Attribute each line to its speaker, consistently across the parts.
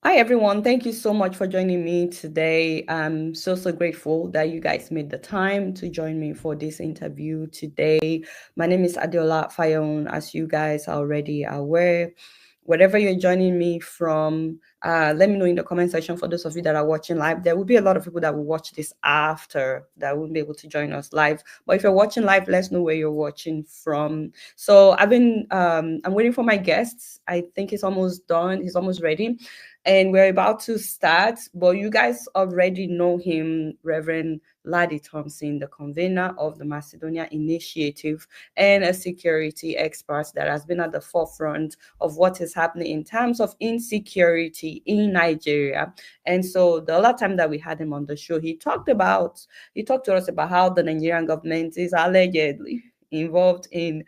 Speaker 1: Hi, everyone. Thank you so much for joining me today. I'm so grateful that you guys made the time to join me for this interview today. My name is ADEOLA FAYEHUN, as you guys are already aware. Wherever you're joining me from, let me know in the comment section. For those of you that are watching live, there will be a lot of people that will watch this after that won't be able to join us live. But if you're watching live, let's know where you're watching from. So I'm waiting for my guests. I think he's almost done. He's almost ready. And we're about to start, but you guys already know him, Reverend Laddie Thompson, the convener of the Macedonia Initiative and a security expert that has been at the forefront of what is happening in terms of insecurity in Nigeria. And so the other time that we had him on the show, he talked to us about how the Nigerian government is allegedly involved in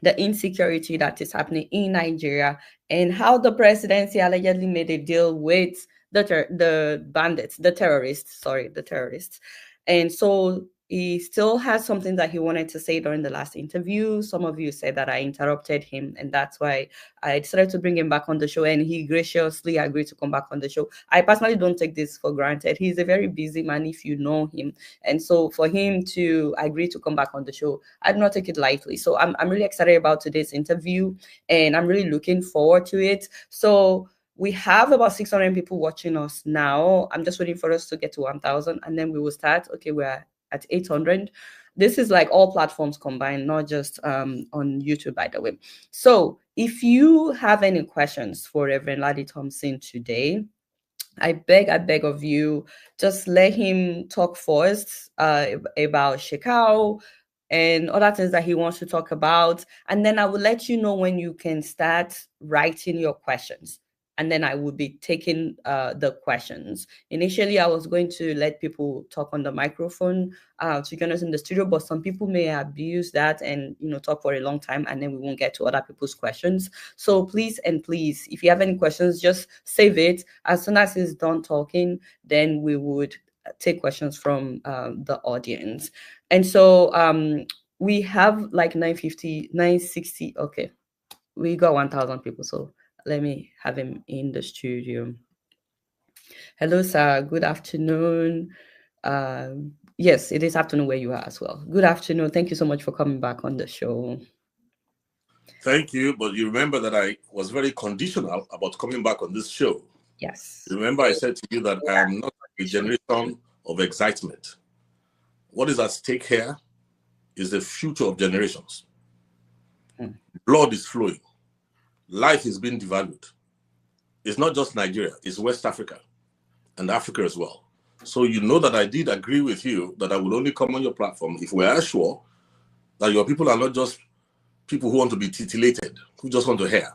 Speaker 1: the insecurity that is happening in Nigeria, and how the presidency allegedly made a deal with the bandits, the terrorists. And so he still has something that he wanted to say during the last interview. Some of you said that I interrupted him, and that's why I decided to bring him back on the show, and he graciously agreed to come back on the show. I personally don't take this for granted. He's a very busy man if you know him. And so for him to agree to come back on the show, I do not take it lightly. So I'm really excited about today's interview, and I'm really looking forward to it. So we have about 600 people watching us now. I'm just waiting for us to get to 1,000, and then we will start. Okay, we're at 800. This is like all platforms combined, not just on YouTube, by the way. So if you have any questions for Reverend Laddie Thompson today, I beg of you, just let him talk first about Shekau and other things that he wants to talk about. And then I will let you know when you can start writing your questions. And then I will be taking the questions. Initially, I was going to let people talk on the microphone to join us in the studio, but some people may abuse that and talk for a long time, and then we won't get to other people's questions. So please, if you have any questions, just save it. As soon as he's done talking, then we would take questions from the audience. And so we have like 950, 960. Okay, we got 1,000 people. So let me have him in the studio. Hello, sir. Good afternoon. Yes, it is afternoon where you are as well. Good afternoon. Thank you so much for coming back on the show.
Speaker 2: Thank you, but you remember that I was very conditional about coming back on this show.
Speaker 1: Yes.
Speaker 2: Remember I said to you that I am not a generation of excitement. What is at stake here is the future of generations. Blood is flowing. Life is being devalued. It's not just Nigeria, it's West Africa and Africa as well. So you know that I did agree with you that I would only come on your platform if we are sure that your people are not just people who want to be titillated, who just want to hear.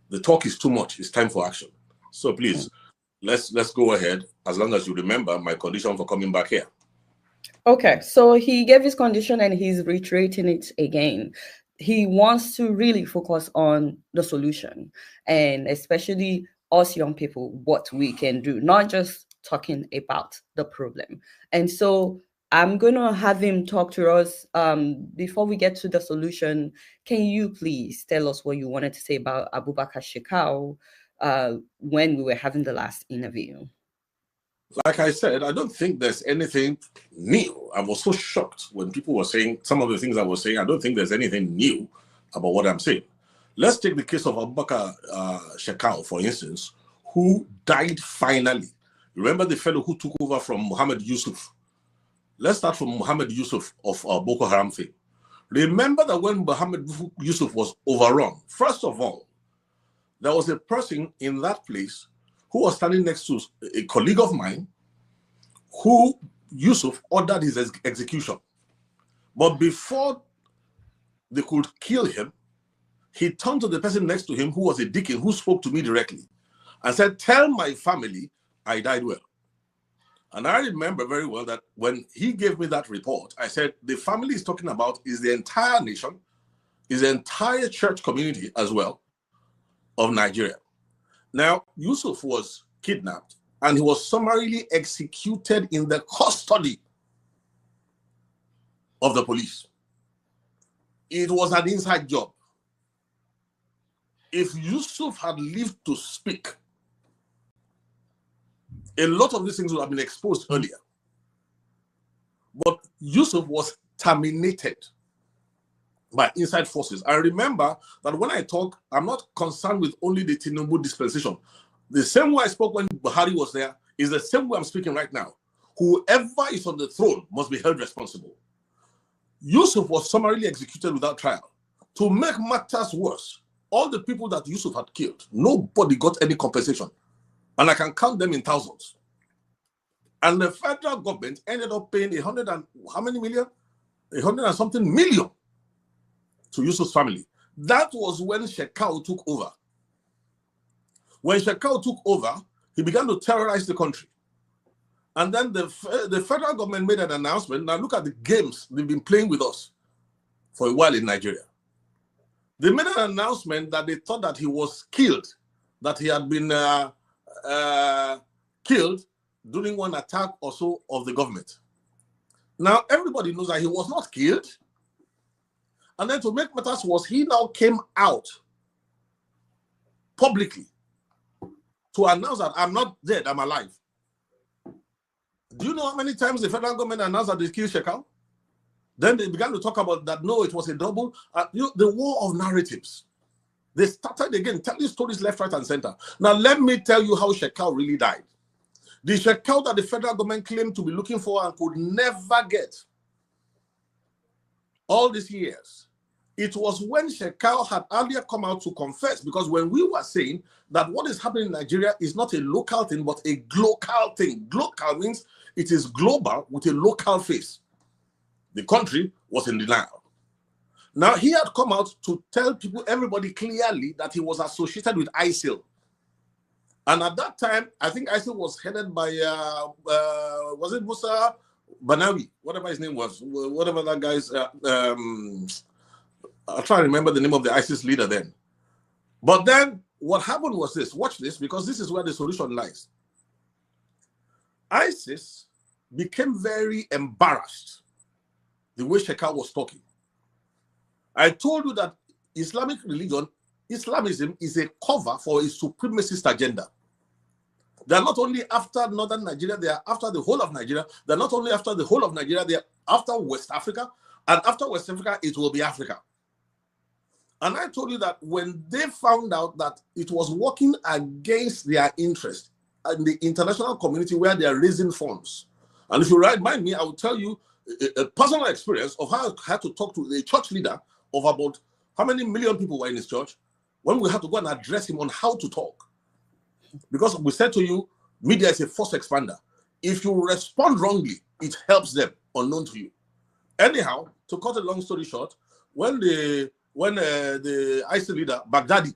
Speaker 2: The talk is too much. It's time for action. So please, let's go ahead, as long as you remember my condition for coming back here.
Speaker 1: Okay, so he gave his condition and he's reiterating it again. He wants to really focus on the solution, and especially us young people, what we can do, not just talking about the problem. And so I'm going to have him talk to us. Before we get to the solution, can you please tell us what you wanted to say about Abubakar Shekau when we were having the last interview?
Speaker 2: Like I said, I don't think there's anything new. I was so shocked when people were saying some of the things I was saying. I don't think there's anything new about what I'm saying. Let's take the case of Abubakar Shekau, for instance, who died finally. Remember the fellow who took over from Muhammad Yusuf? Let's start from Muhammad Yusuf of Boko Haram fame. Remember that when Muhammad Yusuf was overrun, first of all, there was a person in that place who was standing next to a colleague of mine who Yusuf ordered his execution. But before they could kill him, he turned to the person next to him who was a deacon who spoke to me directly and said, "Tell my family I died well." And I remember very well that when he gave me that report, I said, the family he's talking about is the entire nation, is the entire church community as well of Nigeria. Now, Yusuf was kidnapped and he was summarily executed in the custody of the police. It was an inside job. if Yusuf had lived to speak, a lot of these things would have been exposed earlier. But Yusuf was terminated by inside forces. I remember that when I talk, I'm not concerned with only the Tinubu dispensation. The same way I spoke when Buhari was there is the same way I'm speaking right now. Whoever is on the throne must be held responsible. Yusuf was summarily executed without trial. To make matters worse, all the people that Yusuf had killed, nobody got any compensation. And I can count them in thousands. And the federal government ended up paying 100 and how many million? 100 and something million to Yusuf's family. That was when Shekau took over. When Shekau took over, he began to terrorize the country. And then the federal government made an announcement. Now look at the games they've been playing with us for a while in Nigeria. They made an announcement that they thought that he was killed, that he had been killed during one attack or so of the government. Now, everybody knows that he was not killed. And then to make matters worse, he now came out publicly to announce that I'm not dead, I'm alive. Do you know how many times the federal government announced that they killed Shekau? Then they began to talk about that, no, it was a double. The war of narratives. They started again telling stories left, right, and center. Now, let me tell you how Shekau really died. The Shekau that the federal government claimed to be looking for and could never get all these years, it was when Shekau had earlier come out to confess, because when we were saying that what is happening in Nigeria is not a local thing, but a global thing. Global means it is global with a local face. The country was in denial. Now, he had come out to tell people, everybody clearly, that he was associated with ISIL. And at that time, I think ISIL was headed by, was it Musa Banawi? Whatever his name was, whatever that guy's, I'll try to remember the name of the ISIS leader then. But then what happened was this, watch this, because this is where the solution lies. ISIS became very embarrassed the way Shekau was talking. I told you that Islamic religion, Islamism is a cover for a supremacist agenda. They are not only after northern Nigeria, they are after the whole of Nigeria. They're not only after the whole of Nigeria, they are after West Africa. And after West Africa, it will be Africa. And I told you that when they found out that it was working against their interest in the international community where they are raising funds. And if you remind me, I will tell you a personal experience of how I had to talk to the church leader of about how many million people were in his church when we had to go and address him on how to talk. Because we said to you, media is a force expander. If you respond wrongly, it helps them, unknown to you. Anyhow, to cut a long story short, when the ISIL leader, Baghdadi,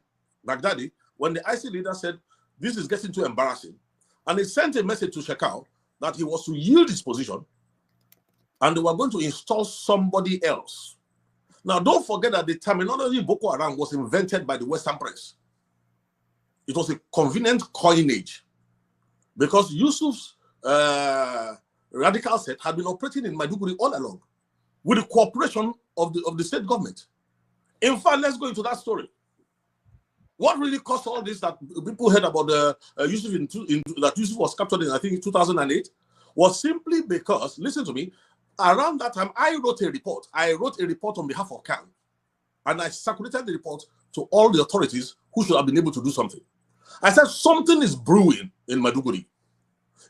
Speaker 2: when the ISIL leader said, this is getting too embarrassing, and he sent a message to Shekau that he was to yield his position, and they were going to install somebody else. Now, don't forget that the terminology Boko Haram was invented by the Western press. It was a convenient coinage because Yusuf's radical set had been operating in Maiduguri all along with the cooperation of the state government. In fact, let's go into that story. What really caused all this that people heard about Yusuf that Yusuf was captured in, I think, 2008, was simply because, listen to me, around that time, I wrote a report. I wrote a report on behalf of CAN, and I circulated the report to all the authorities who should have been able to do something. I said something is brewing in Maiduguri.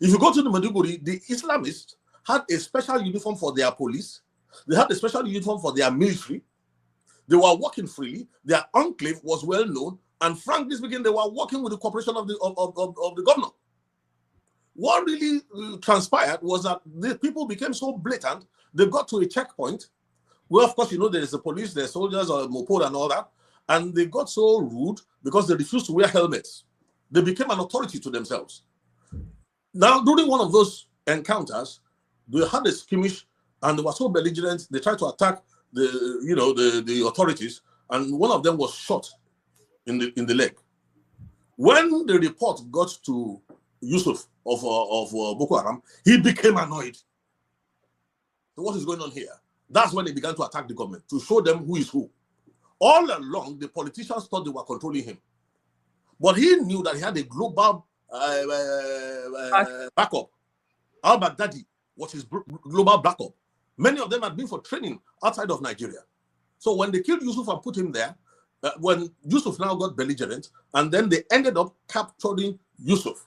Speaker 2: If you go to the Maiduguri, the Islamists had a special uniform for their police. They had a special uniform for their military. They were working freely. Their enclave was well known. And frankly speaking, they were working with the cooperation of the governor. What really transpired was that the people became so blatant, they got to a checkpoint where, of course, you know, there's the police, there's soldiers, or moped and all that. And they got so rude because they refused to wear helmets. They became an authority to themselves. Now, during one of those encounters, they had a skirmish and they were so belligerent, they tried to attack the authorities, and one of them was shot in the leg. When the report got to Yusuf of Boko Haram, he became annoyed. So what is going on here? That's when they began to attack the government, to show them who is who. All along, the politicians thought they were controlling him. But he knew that he had a global backup. Al-Baghdadi was his global backup. Many of them had been for training outside of Nigeria. So when they killed Yusuf and put him there, when Yusuf now got belligerent, and then they ended up capturing Yusuf,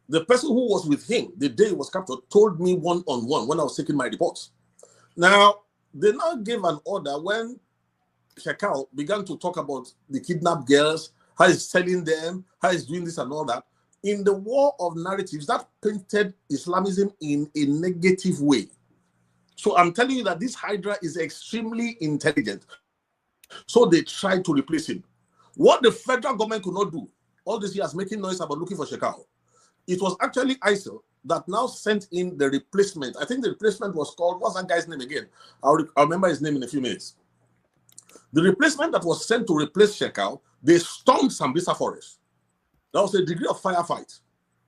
Speaker 2: the person who was with him the day he was captured told me one-on-one when I was taking my reports. Now, they now gave an order when Shekau began to talk about the kidnapped girls, how he's selling them, how he's doing this and all that. In the war of narratives, that painted Islamism in a negative way. So I'm telling you that this Hydra is extremely intelligent. So they tried to replace him. What the federal government could not do, all these years making noise about looking for Shekau, it was actually ISIL that now sent in the replacement. I think the replacement was called, what's that guy's name again? I'll remember his name in a few minutes. The replacement that was sent to replace Shekau, they stormed Sambisa Forest. That was a degree of firefight.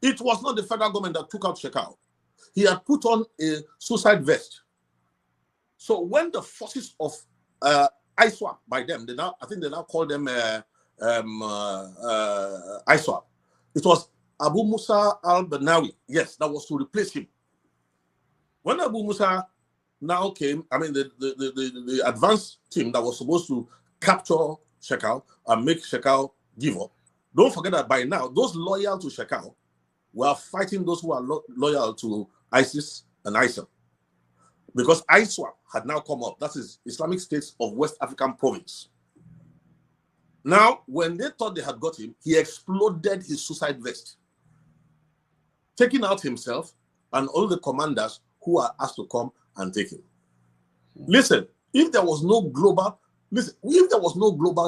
Speaker 2: It was not the federal government that took out Shekau. He had put on a suicide vest. So when the forces of ISWAP, by them, I think they now call them ISWAP. It was Abu Musa al-Banawi. Yes, that was to replace him. When Abu Musa now came, I mean, the advanced team that was supposed to capture Shekau and make Shekau give up, don't forget that by now, those loyal to Shekau were fighting those who are loyal to ISIS and ISIL. Because ISWAP had now come up. That is Islamic States of West African Province. Now, when they thought they had got him, he exploded his suicide vest, taking out himself and all the commanders who are asked to come and take him. Listen, if there was no global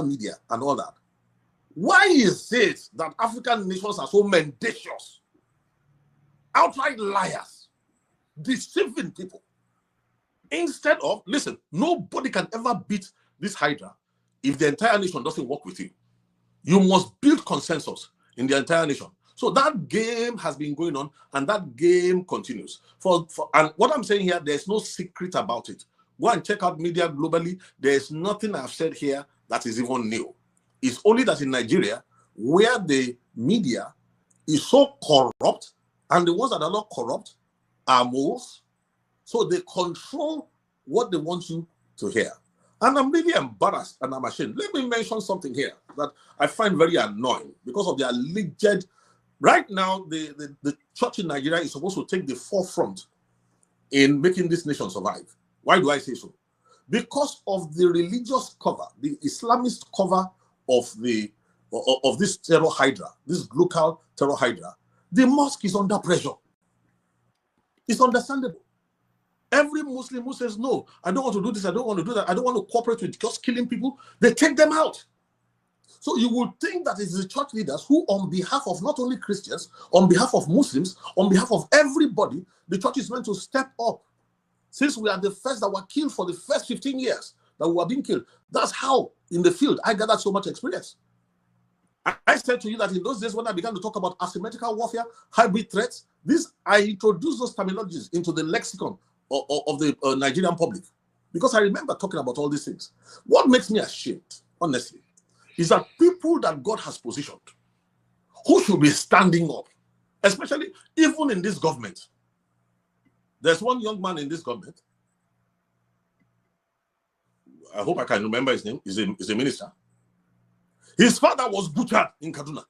Speaker 2: media and all that, why is it that African nations are so mendacious, outright liars, deceiving people? Instead of, listen, nobody can ever beat this Hydra if the entire nation doesn't work with you. You must build consensus in the entire nation. So that game has been going on, and that game continues. And what I'm saying here, there's no secret about it. Go and check out media globally. There's nothing I've said here that is even new. It's only that in Nigeria, where the media is so corrupt, and the ones that are not corrupt are moles, so they control what they want you to hear. And I'm really embarrassed and I'm ashamed. Let me mention something here that I find very annoying because of the alleged. Right now, the church in Nigeria is supposed to take the forefront in making this nation survive. Why do I say so? Because of the religious cover, the Islamist cover of this terror hydra, this local terror hydra. The mosque is under pressure. It's understandable. Every Muslim who says, no, I don't want to do this, I don't want to do that, I don't want to cooperate with just killing people, they take them out. So you would think that it's the church leaders who, on behalf of not only Christians, on behalf of Muslims, on behalf of everybody, the church is meant to step up. Since we are the first that were killed for the first 15 years that we were being killed. That's how, in the field, I gathered so much experience. I said to you that in those days when I began to talk about asymmetrical warfare, hybrid threats, I introduced those terminologies into the lexicon of the Nigerian public. Because I remember talking about all these things. What makes me ashamed, honestly, is that people that God has positioned, who should be standing up, especially even in this government. There's one young man in this government. I hope I can remember his name. He's a minister. His father was butchered in Kaduna.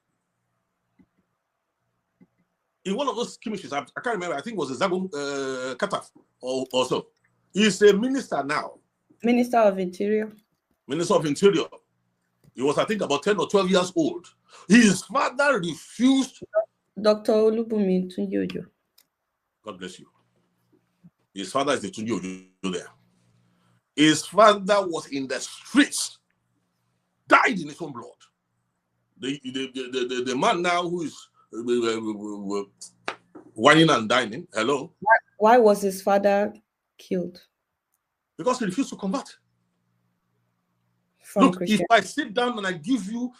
Speaker 2: In one of those skirmishes, I can't remember, I think it was a Zagum Kataf or so. He's a minister now.
Speaker 1: Minister of Interior.
Speaker 2: Minister of Interior. He was, I think, about 10 or 12 years old. His father refused.
Speaker 1: Dr. Olubumi Tunjojo.
Speaker 2: God bless you. His father is the Tunjojo there. His father was in the streets, died in his own blood. The man now who is whining and dining, hello?
Speaker 1: Why was his father killed?
Speaker 2: Because he refused to convert. Look, if I sit down and I give you,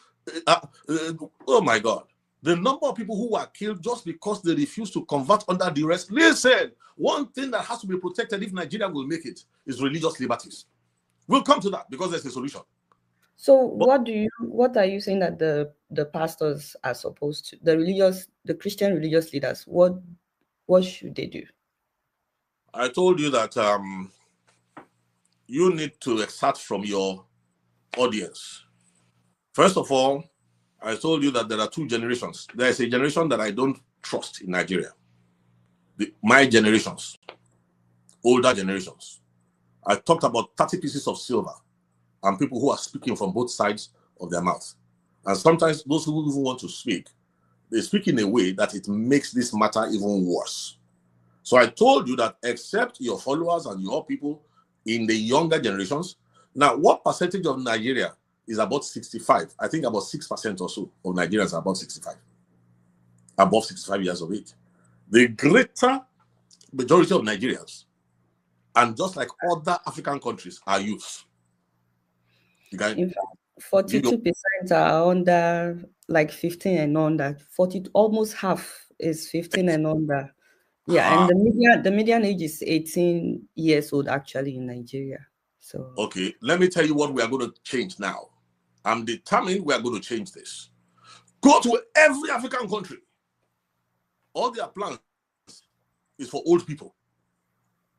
Speaker 2: oh my God, the number of people who were killed just because they refused to convert under duress. Listen, one thing that has to be protected if Nigeria will make it is religious liberties. We'll come to that because there's a solution.
Speaker 1: So what are you saying that the pastors are supposed to, the Christian religious leaders, what should they do?
Speaker 2: I told you that you need to extract from your audience. First of all, I told you that there are two generations. There is a generation that I don't trust in Nigeria. My generations, older generations. I talked about 30 pieces of silver and people who are speaking from both sides of their mouth. And sometimes those who even want to speak, they speak in a way that it makes this matter even worse. So I told you that except your followers and your people in the younger generations, now what percentage of Nigeria is about 65? I think about 6% or so of Nigerians are about 65, above 65 years of age. The greater majority of Nigerians, and just like other African countries, are youth. Okay?
Speaker 1: In fact, 42% are under like 15 and under. 40, almost half is 15 and under. Yeah, and the median age is 18 years old actually in Nigeria. So
Speaker 2: okay, let me tell you what we are going to change now. I'm determined we are going to change this. Go to every African country. All their plans is for old people.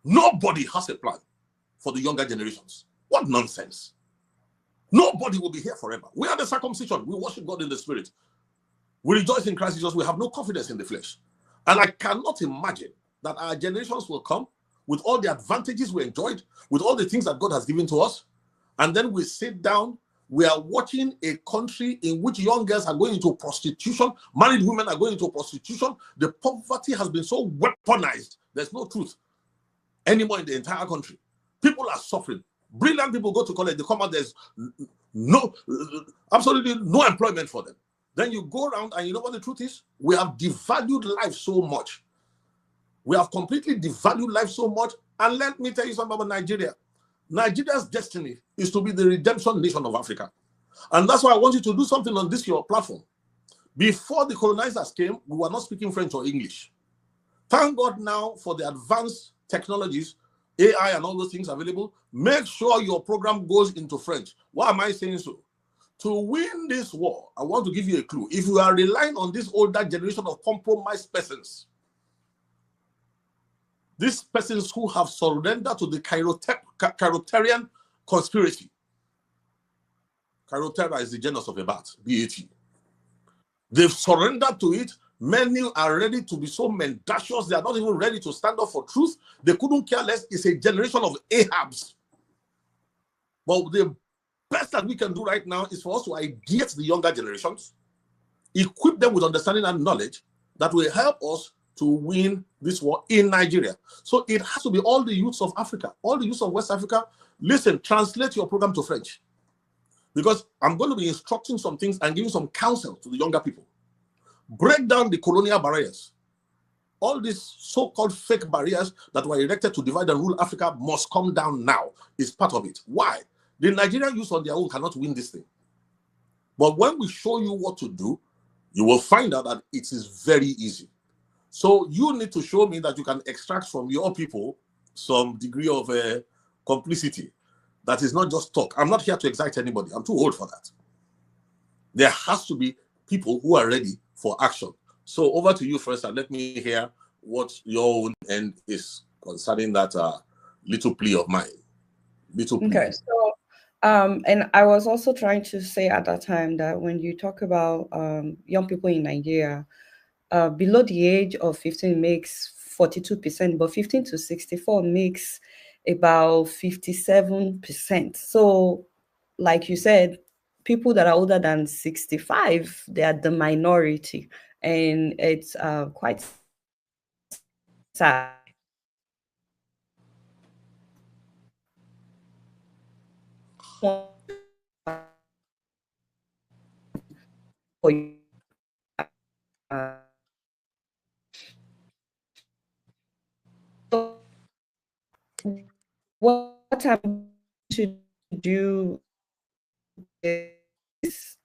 Speaker 2: Nobody has a plan for the younger generations. What nonsense. Nobody will be here forever. We are the circumcision. We worship God in the spirit. We rejoice in Christ Jesus. We have no confidence in the flesh. And I cannot imagine that our generations will come with all the advantages we enjoyed, with all the things that God has given to us. And then we sit down, we are watching a country in which young girls are going into prostitution, married women are going into prostitution. The poverty has been so weaponized. There's no truth anymore in the entire country. People are suffering. Brilliant people go to college, they come out, there's absolutely no employment for them. Then you go around and you know what the truth is? We have devalued life so much. We have completely devalued life so much. And let me tell you something about Nigeria. Nigeria's destiny is to be the redemption nation of Africa. And that's why I want you to do something on this your platform. Before the colonizers came, we were not speaking French or English. Thank God now for the advanced technologies, AI and all those things available. Make sure your program goes into French. Why am I saying so? To win this war, I want to give you a clue. If you are relying on this older generation of compromised persons, these persons who have surrendered to the Cairotarian conspiracy. Cairotera is the genus of a bat, B-A-T. They've surrendered to it. Many are ready to be so mendacious. They are not even ready to stand up for truth. They couldn't care less. It's a generation of Ahabs. But the best that we can do right now is for us to ideate the younger generations, equip them with understanding and knowledge that will help us to win this war in Nigeria. So it has to be all the youths of Africa, all the youths of West Africa. Listen, translate your program to French, because I'm going to be instructing some things and giving some counsel to the younger people. Break down the colonial barriers. All these so-called fake barriers that were erected to divide and rule Africa must come down now. It's part of it. Why? The Nigerian youth on their own cannot win this thing. But when we show you what to do, you will find out that it is very easy. So you need to show me that you can extract from your people some degree of complicity. That is not just talk. I'm not here to excite anybody. I'm too old for that. There has to be people who are ready for action. So over to you first, and let me hear what your own end is concerning that little plea of mine. Little plea.
Speaker 1: Okay, so and I was also trying to say at that time that when you talk about young people in Nigeria, below the age of 15 makes 42%, but 15 to 64 makes about 57%. So, like you said, people that are older than 65, they are the minority, and it's quite sad. What I'm to do is,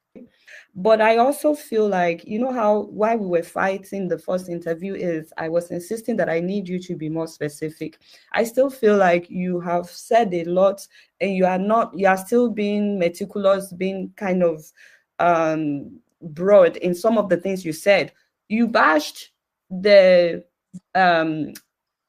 Speaker 1: but I also feel like, you know how why we were fighting the first interview is I was insisting that I need you to be more specific. I still feel like you have said a lot and you are still being meticulous, being kind of broad in some of the things you said. You bashed the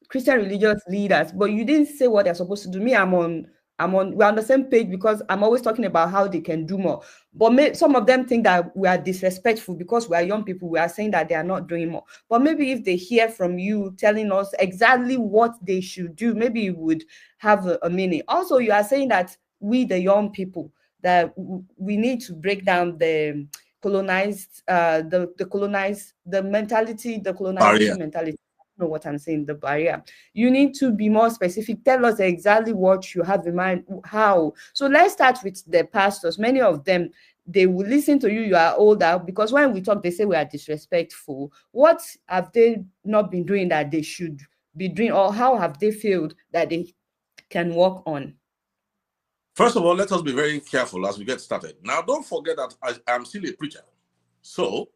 Speaker 1: Christian religious leaders, but you didn't say what they're supposed to do. Me, we're on the same page because I'm always talking about how they can do more. But some of them think that we are disrespectful because we are young people. We are saying that they are not doing more. But maybe if they hear from you telling us exactly what they should do, maybe it would have a meaning. Also, you are saying that we, the young people, that we need to break down the colonized, the mentality, the colonization mentality. Know what I'm saying, the barrier. You need to be more specific. Tell us exactly what you have in mind, how. So let's start with the pastors. Many of them, they will listen to you. You are older, because when we talk, they say we are disrespectful. What have they not been doing that they should be doing, or how have they failed that they can work on?
Speaker 2: First of all, let us be very careful as we get started. Now, don't forget that I'm still a preacher. So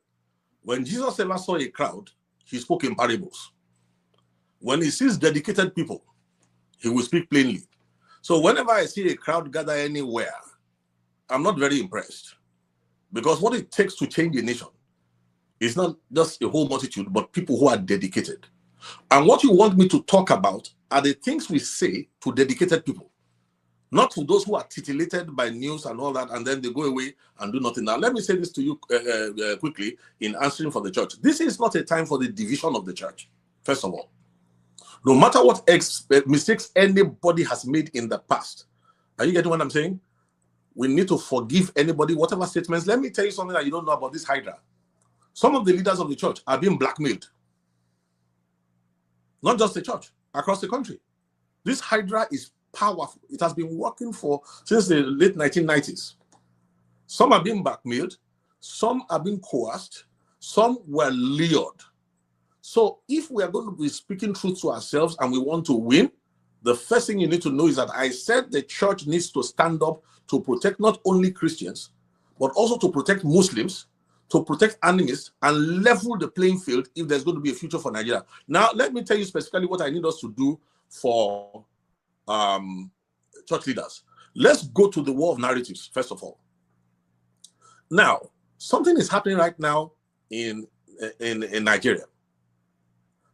Speaker 2: when Jesus ever saw a crowd, he spoke in parables. When he sees dedicated people, he will speak plainly. So whenever I see a crowd gather anywhere, I'm not very impressed. Because what it takes to change a nation is not just a whole multitude, but people who are dedicated. And what you want me to talk about are the things we say to dedicated people, not to those who are titillated by news and all that, and then they go away and do nothing. Now, let me say this to you quickly in answering for the church. This is not a time for the division of the church, first of all. No matter what mistakes anybody has made in the past, are you getting what I'm saying? We need to forgive anybody, whatever statements. Let me tell you something that you don't know about this Hydra. Some of the leaders of the church are being blackmailed. Not just the church, across the country. This Hydra is powerful. It has been working since the late 1990s. Some are being blackmailed. Some are being coerced. Some were lured. So if we are going to be speaking truth to ourselves and we want to win, the first thing you need to know is that I said the church needs to stand up to protect not only Christians, but also to protect Muslims, to protect animists, and level the playing field if there's going to be a future for Nigeria. Now, let me tell you specifically what I need us to do for church leaders. Let's go to the war of narratives, first of all. Now, something is happening right now in Nigeria.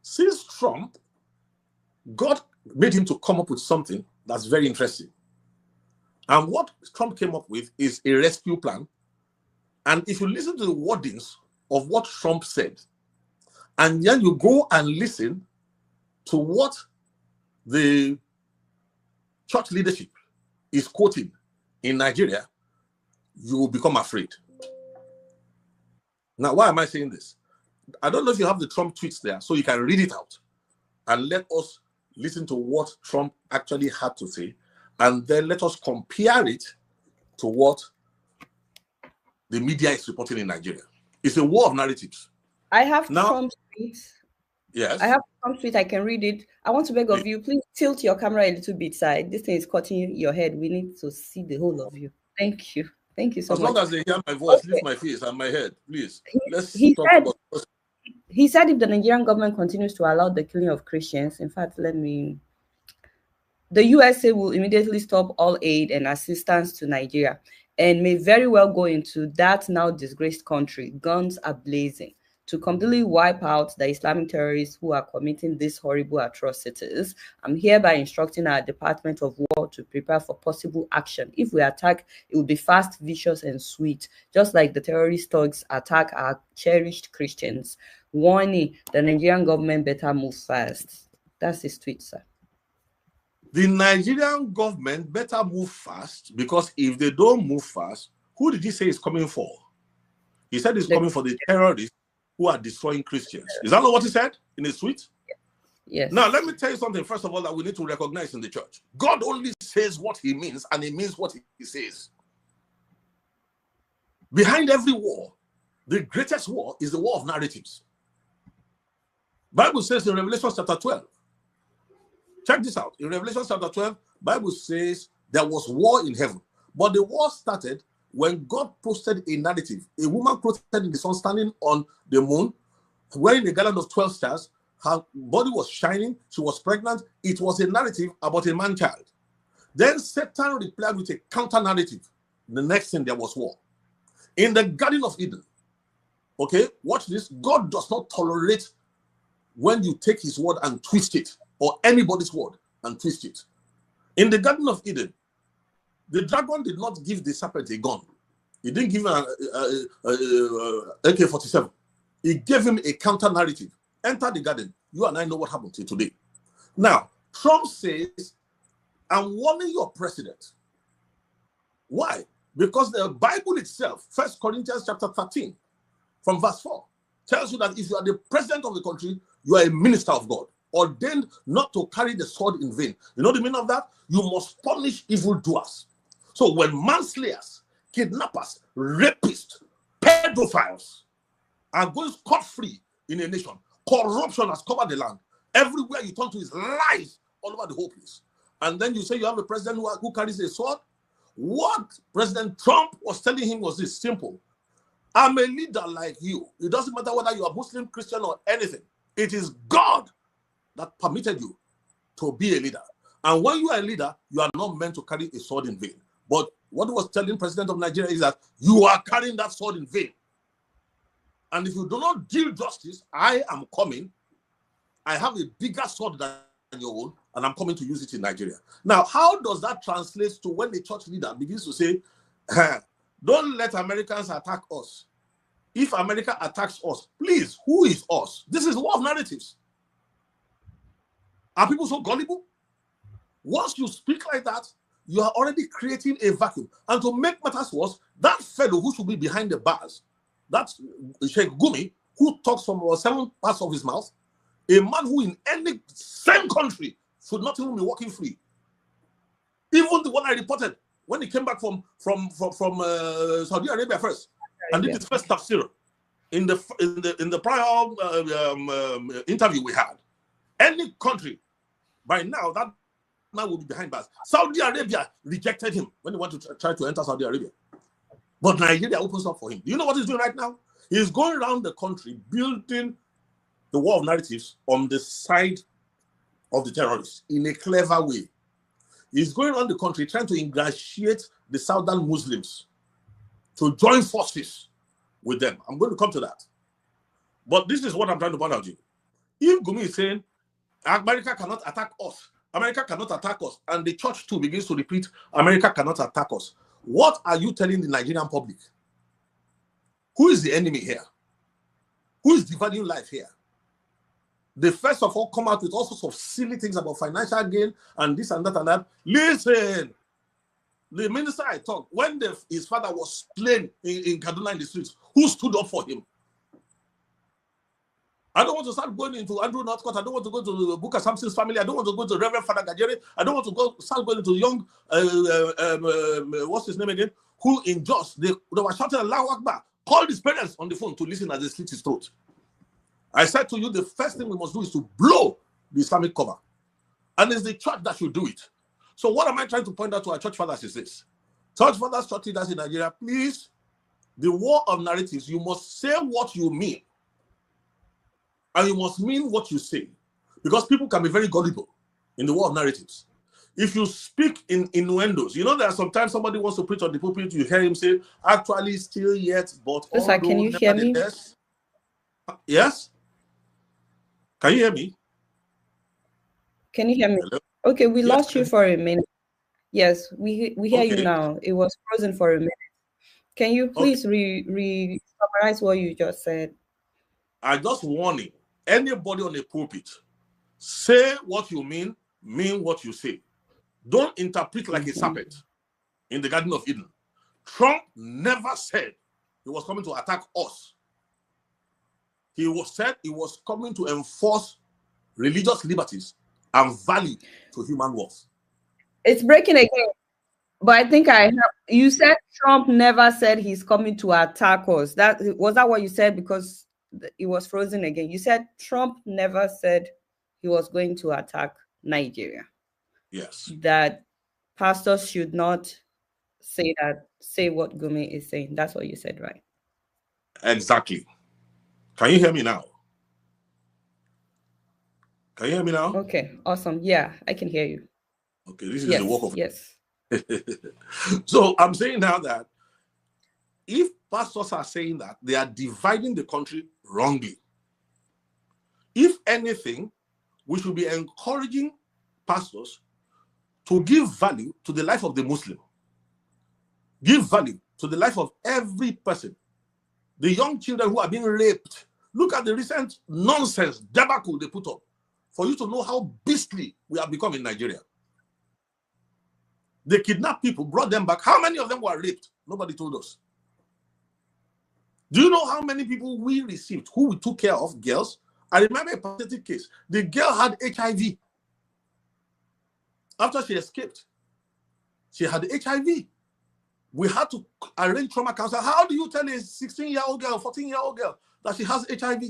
Speaker 2: Since Trump, God made him to come up with something that's very interesting. And what Trump came up with is a rescue plan. And if you listen to the wordings of what Trump said, and then you go and listen to what the church leadership is quoting in Nigeria, you will become afraid. Now, why am I saying this? I don't know if you have the Trump tweets there, so you can read it out and let us listen to what Trump actually had to say, and then let us compare it to what the media is reporting in Nigeria. It's a war of narratives.
Speaker 1: I have Trump's tweets.
Speaker 2: Yes.
Speaker 1: I have Trump's tweet. I can read it. I want to beg of you, please tilt your camera a little bit side. This thing is cutting your head. We need to see the whole of you. Thank you. Thank you so much.
Speaker 2: As long as they hear my voice, lift my face and my head, please.
Speaker 1: He said if the Nigerian government continues to allow the killing of Christians, in fact, the USA will immediately stop all aid and assistance to Nigeria and may very well go into that now disgraced country, guns are blazing, to completely wipe out the Islamic terrorists who are committing these horrible atrocities. I'm hereby instructing our Department of War to prepare for possible action. If we attack, it will be fast, vicious, and sweet, just like the terrorist thugs attack our cherished Christians. Warning, the Nigerian government better move fast. That's his tweet, sir.
Speaker 2: The Nigerian government better move fast, because if they don't move fast, who did he say is coming for? He said he's coming for the terrorists who are destroying Christians. Is that not what he said in his tweet?
Speaker 1: Yes.
Speaker 2: Now, let me tell you something, first of all, that we need to recognize in the church. God only says what he means, and he means what he says. Behind every war, the greatest war is the war of narratives. Bible says in Revelation chapter 12, check this out. In Revelation chapter 12, Bible says there was war in heaven. But the war started when God posted a narrative. A woman posted in the sun standing on the moon, wearing a garland of 12 stars. Her body was shining. She was pregnant. It was a narrative about a man-child. Then Satan replied with a counter-narrative. The next thing, there was war. In the Garden of Eden, Okay, watch this. God does not tolerate when you take his word and twist it, or anybody's word and twist it. In the Garden of Eden, the dragon did not give the serpent a gun. He didn't give him an AK-47. He gave him a counter narrative. Enter the garden. You and I know what happened till today. Now, Trump says, I'm warning your president. Why? Because the Bible itself, 1 Corinthians chapter 13, from verse 4, tells you that if you are the president of the country, you are a minister of God, ordained not to carry the sword in vain. You know the meaning of that? You must punish evildoers. So when manslayers, kidnappers, rapists, pedophiles are going scot-free in a nation, corruption has covered the land. Everywhere you turn to is lies all over the whole place. And then you say you have a president who carries a sword? What President Trump was telling him was this simple. I'm a leader like you. It doesn't matter whether you are Muslim, Christian, or anything. It is God that permitted you to be a leader. And when you are a leader, you are not meant to carry a sword in vain. But what he was telling President of Nigeria is that you are carrying that sword in vain. And if you do not deal justice, I am coming. I have a bigger sword than your own, and I'm coming to use it in Nigeria. Now, how does that translate to when the church leader begins to say, don't let Americans attack us. If America attacks us, please, who is us? This is war of narratives. Are people so gullible? Once you speak like that, you are already creating a vacuum. And to make matters worse, that fellow who should be behind the bars, that's Sheikh Gumi, who talks from 7 parts of his mouth, a man who in any same country should not even be walking free. Even the one I reported when he came back from Saudi Arabia first, and did his first tafsir in the prior interview we had. Any country by now that man will be behind bars. Saudi Arabia rejected him when he wanted to try to enter Saudi Arabia, but Nigeria opens up for him. Do you know what he's doing right now? He's going around the country building the war of narratives on the side of the terrorists in a clever way. He's going around the country trying to ingratiate the southern Muslims to join forces with them. I'm going to come to that. But this is what I'm trying to point out to you. If Gumi is saying, America cannot attack us, America cannot attack us, and the church too begins to repeat, America cannot attack us, what are you telling the Nigerian public? Who is the enemy here? Who is dividing life here? They first of all come out with all sorts of silly things about financial gain and this and that and that. Listen, the minister I talked, when his father was slain in Kaduna in the streets, who stood up for him? I don't want to start going into Andrew Northcott. I don't want to go to Booker Sampson's family. I don't want to go to Reverend Father Gajere. I don't want to start going into young, what's his name again? Who in Jos, they were shouting Allahu Akbar. Called his parents on the phone to listen as they slit his throat. I said to you, the first thing we must do is to blow the Islamic cover. And it's the church that should do it. So what am I trying to point out to our church fathers is this. Church fathers, church leaders in Nigeria, please, the war of narratives, you must say what you mean. And you must mean what you say. Because people can be very gullible in the war of narratives. If you speak in innuendos, you know that sometimes somebody wants to preach on the pulpit, you hear him say, actually, still yet, but
Speaker 1: although, can you hear me?
Speaker 2: Yes? Can you hear me?
Speaker 1: Can you hear me?
Speaker 2: Hello?
Speaker 1: Okay, we lost you for a minute. Yes, we hear you now. It was frozen for a minute. Can you please summarize what you just said?
Speaker 2: I just warning anybody on a pulpit, say what you mean what you say. Don't interpret like a serpent in the Garden of Eden. Trump never said he was coming to attack us. He said he was coming to enforce religious liberties and value to human worth. It's
Speaker 1: breaking again. But I think you said Trump never said he's coming to attack us. Was that what you said? Because it was frozen again. You said Trump never said he was going to attack Nigeria.
Speaker 2: Yes.
Speaker 1: That pastors should not say what Gumi is saying. That's what you said, right?
Speaker 2: Exactly. Can you hear me now? Can you hear me now?
Speaker 1: Okay, awesome. Yeah, I can hear you.
Speaker 2: Okay, this is the work of...
Speaker 1: Yes.
Speaker 2: So I'm saying now that if pastors are saying that, they are dividing the country wrongly. If anything, we should be encouraging pastors to give value to the life of the Muslim. Give value to the life of every person. The young children who are being raped. Look at the recent nonsense debacle they put up for you to know how beastly we have become in Nigeria. They kidnapped people, brought them back. How many of them were raped? Nobody told us. Do you know how many people we received, who we took care of, girls? I remember a pathetic case. The girl had HIV. After she escaped, she had HIV. We had to arrange trauma counseling. How do you tell a 16-year-old girl, 14-year-old girl that she has HIV?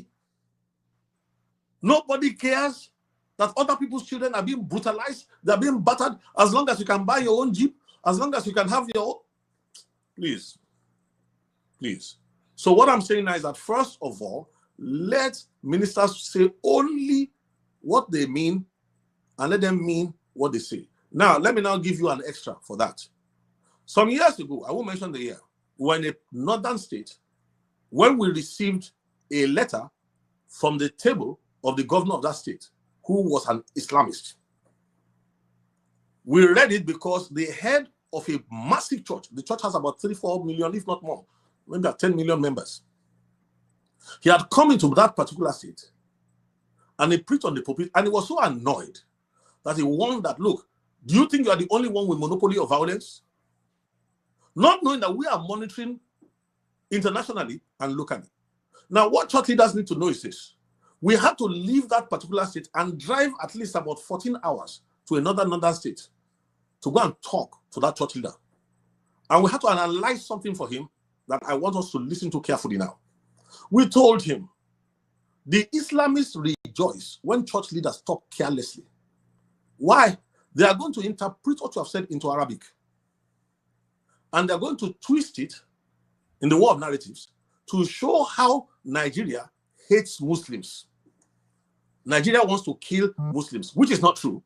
Speaker 2: Nobody cares that other people's children are being brutalized, they're being battered. As long as you can buy your own Jeep, as long as you can have your own. Please. Please. So what I'm saying now is that, first of all, let ministers say only what they mean and let them mean what they say. Now, let me now give you an extra for that. Some years ago, I won't mention the year, we were in a northern state when we received a letter from the table of the governor of that state, who was an Islamist. We read it because the head of a massive church, the church has about 3-4 million, if not more, maybe 10 million members. He had come into that particular state and he preached on the pulpit, and he was so annoyed that he warned that, look, do you think you are the only one with monopoly of violence? Not knowing that we are monitoring internationally and locally. Now, what church leaders need to know is this. We had to leave that particular state and drive at least about 14 hours to another northern state to go and talk to that church leader. And we had to analyze something for him that I want us to listen to carefully now. We told him, the Islamists rejoice when church leaders talk carelessly. Why? They are going to interpret what you have said into Arabic. And they're going to twist it in the war of narratives to show how Nigeria hates Muslims. Nigeria wants to kill Muslims, which is not true.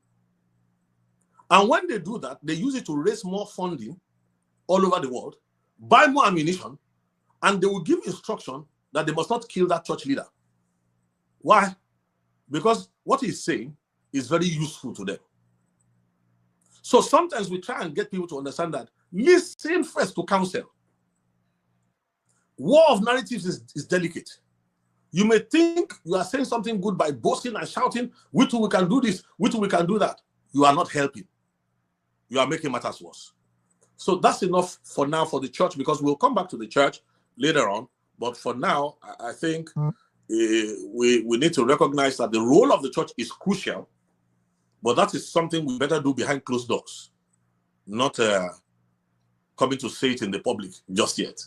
Speaker 2: And when they do that, they use it to raise more funding all over the world, buy more ammunition, and they will give instruction that they must not kill that church leader. Why? Because what he's saying is very useful to them. So sometimes we try and get people to understand that listen first to counsel. War of narratives is delicate. You may think you are saying something good by boasting and shouting, we too we can do this, we too we can do that. You are not helping. You are making matters worse. So that's enough for now for the church, because we'll come back to the church later on. But for now, I think we need to recognize that the role of the church is crucial, but that is something we better do behind closed doors, not coming to say it in the public just yet.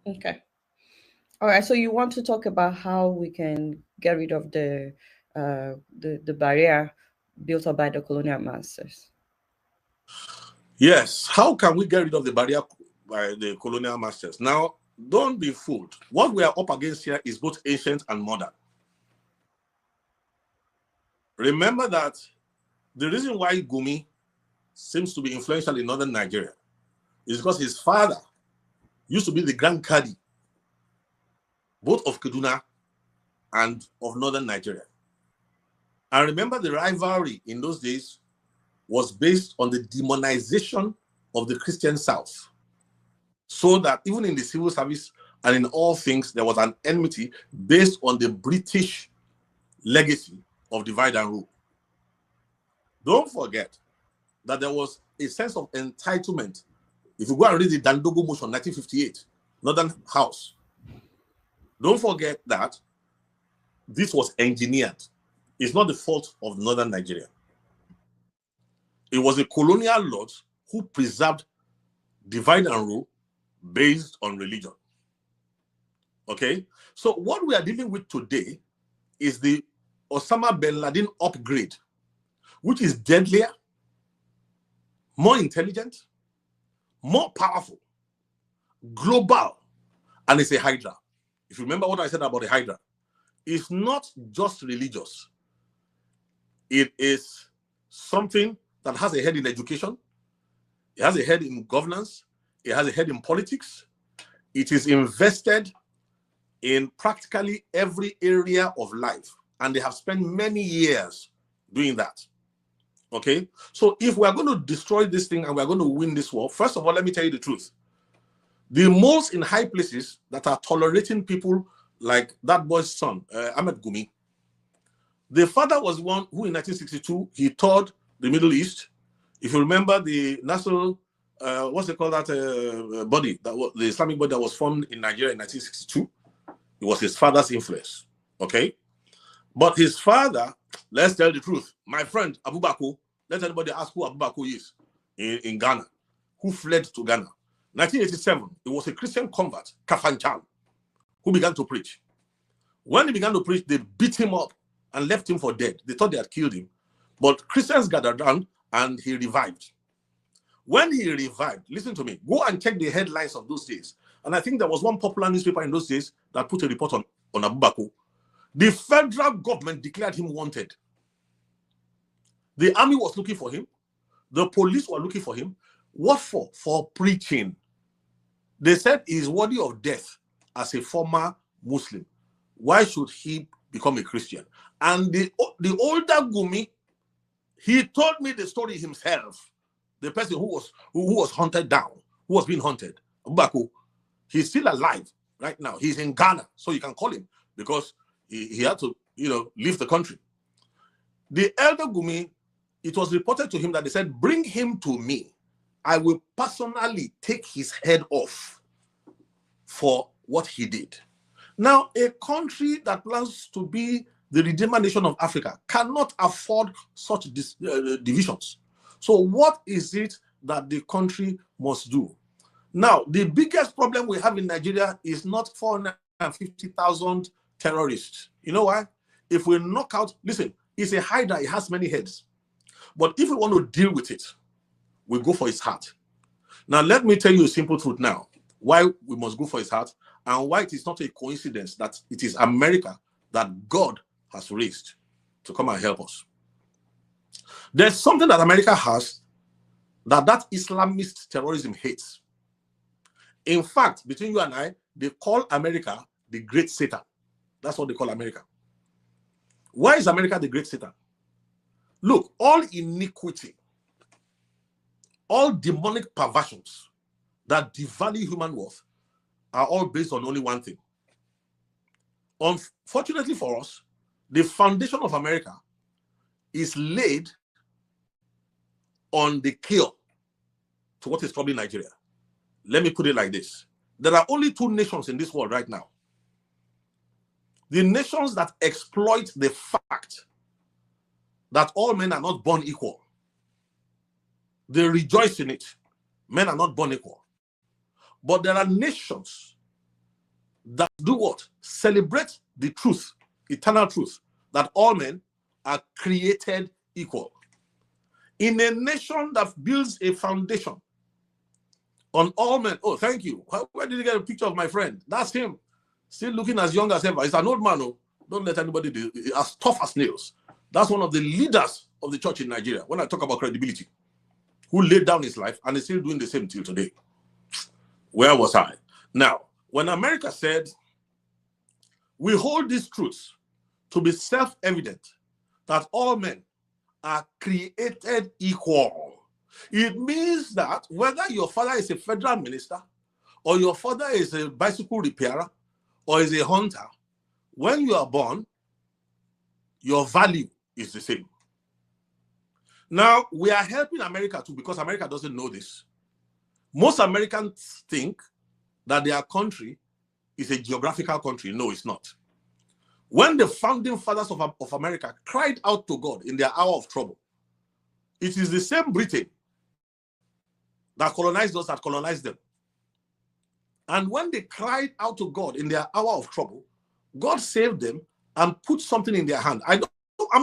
Speaker 1: Okay. All right. So you want to talk about how we can get rid of the barrier built up by the colonial masters?
Speaker 2: Yes. How can we get rid of the barrier by the colonial masters? Now, don't be fooled. What we are up against here is both ancient and modern. Remember that the reason why Gumi seems to be influential in northern Nigeria is because his father used to be the Grand Kadi, both of Kaduna and of northern Nigeria. And remember, the rivalry in those days was based on the demonization of the Christian South. So that even in the civil service and in all things, there was an enmity based on the British legacy of divide and rule. Don't forget that there was a sense of entitlement. If you go and read the Dandogo Motion, 1958, Northern House, don't forget that this was engineered. It's not the fault of northern Nigeria. It was the colonial lords who preserved divide and rule based on religion. Okay? So what we are dealing with today is the Osama bin Laden upgrade, which is deadlier, more intelligent, more powerful, global, and it's a hydra. If you remember what I said about the hydra, it's not just religious. It is something that has a head in education, it has a head in governance, it has a head in politics, It is invested in practically every area of life. And they have spent many years doing that. Okay? So if we are going to destroy this thing and we are going to win this war, first of all, let me tell you the truth. The moles in high places that are tolerating people like that boy's son, Ahmed Gumi, the father was one who in 1962, he toured the Middle East. If you remember the national, what's they call that body, that was the Islamic body that was formed in Nigeria in 1962, it was his father's influence, okay? But his father, let's tell the truth, my friend Abu Bakr, let anybody ask who Abu Bakr is in Ghana, who fled to Ghana. 1987, it was a Christian convert, Kafanchan, who began to preach. When he began to preach, they beat him up and left him for dead. They thought they had killed him. But Christians gathered around and he revived. When he revived, listen to me, go and check the headlines of those days. And I think there was one popular newspaper in those days that put a report on Abu Bakr. The federal government declared him wanted. The army was looking for him. The police were looking for him. What for? For preaching. They said he is worthy of death as a former Muslim. Why should he become a Christian? And the older Gumi, he told me the story himself. The person who was hunted down, who was being hunted, Abu Bakr, he's still alive right now. He's in Ghana, so you can call him because he had to, leave the country. The elder Gumi, it was reported to him that they said, bring him to me. I will personally take his head off for what he did. Now, a country that plans to be the Redeemer Nation of Africa cannot afford such divisions. So what is it that the country must do? Now, the biggest problem we have in Nigeria is not 450,000 terrorists. You know why? If we knock out, listen, it's a hydra, it has many heads. But if we want to deal with it, we go for its heart. Now, let me tell you a simple truth now, why we must go for its heart and why it is not a coincidence that it is America that God has raised to come and help us. There's something that America has that Islamist terrorism hates. In fact, between you and I, they call America the Great Satan. That's what they call America. Why is America the Great Satan? Look, all iniquity, all demonic perversions that devalue human worth are all based on only one thing. Unfortunately for us, the foundation of America is laid on the cure to what is troubling Nigeria. Let me put it like this. There are only two nations in this world right now. The nations that exploit the fact that all men are not born equal. They rejoice in it. Men are not born equal. But there are nations that do what? Celebrate the truth, eternal truth, that all men are created equal. In a nation that builds a foundation on all men, oh, thank you. Where did you get a picture of my friend? That's him. Still looking as young as ever. He's an old man. Oh. Don't let anybody do it. As tough as nails. That's one of the leaders of the church in Nigeria. When I talk about credibility, who laid down his life and is still doing the same till today. Where was I? Now, when America said, we hold these truths to be self-evident that all men are created equal, it means that whether your father is a federal minister or your father is a bicycle repairer or is a hunter, when you are born, your value is the same. Now, we are helping America too because America doesn't know this. Most Americans think that their country is a geographical country. No, it's not. When the founding fathers of America cried out to God in their hour of trouble, it is the same Britain that colonized us that colonized them. And when they cried out to God in their hour of trouble, God saved them and put something in their hand. I'm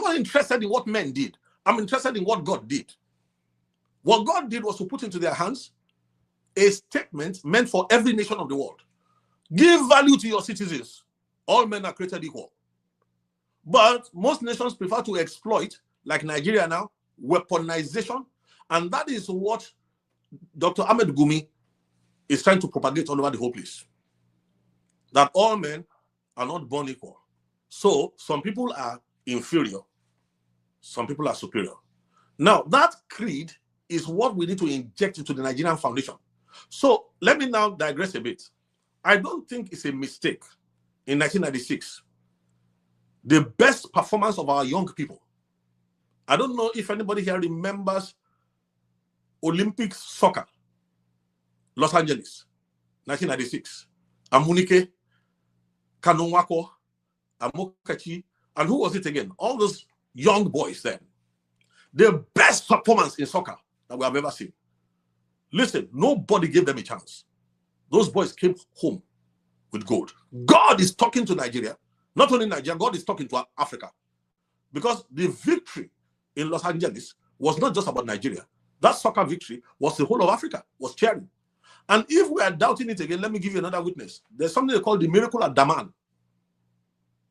Speaker 2: not interested in what men did. I'm interested in what God did. What God did was to put into their hands a statement meant for every nation of the world. Give value to your citizens. All men are created equal. But most nations prefer to exploit, like Nigeria now, weaponization. And that is what Dr. Ahmed Gumi is trying to propagate all over the whole place. that all men are not born equal. So some people are inferior, some people are superior. Now, that creed is what we need to inject into the Nigerian foundation. So let me now digress a bit. I don't think it's a mistake in 1996. The best performance of our young people. I don't know if anybody here remembers Olympic soccer, Los Angeles, 1996. Amunike, Kanonwako, Amokachi, and who was it again? All those young boys then. The best performance in soccer that we have ever seen. Listen, nobody gave them a chance. Those boys came home with gold. God is talking to Nigeria. Not only Nigeria, God is talking to Africa. Because the victory in Los Angeles was not just about Nigeria. That soccer victory was the whole of Africa, was cheering. And if we are doubting it again, let me give you another witness. There's something they call the miracle at Daman.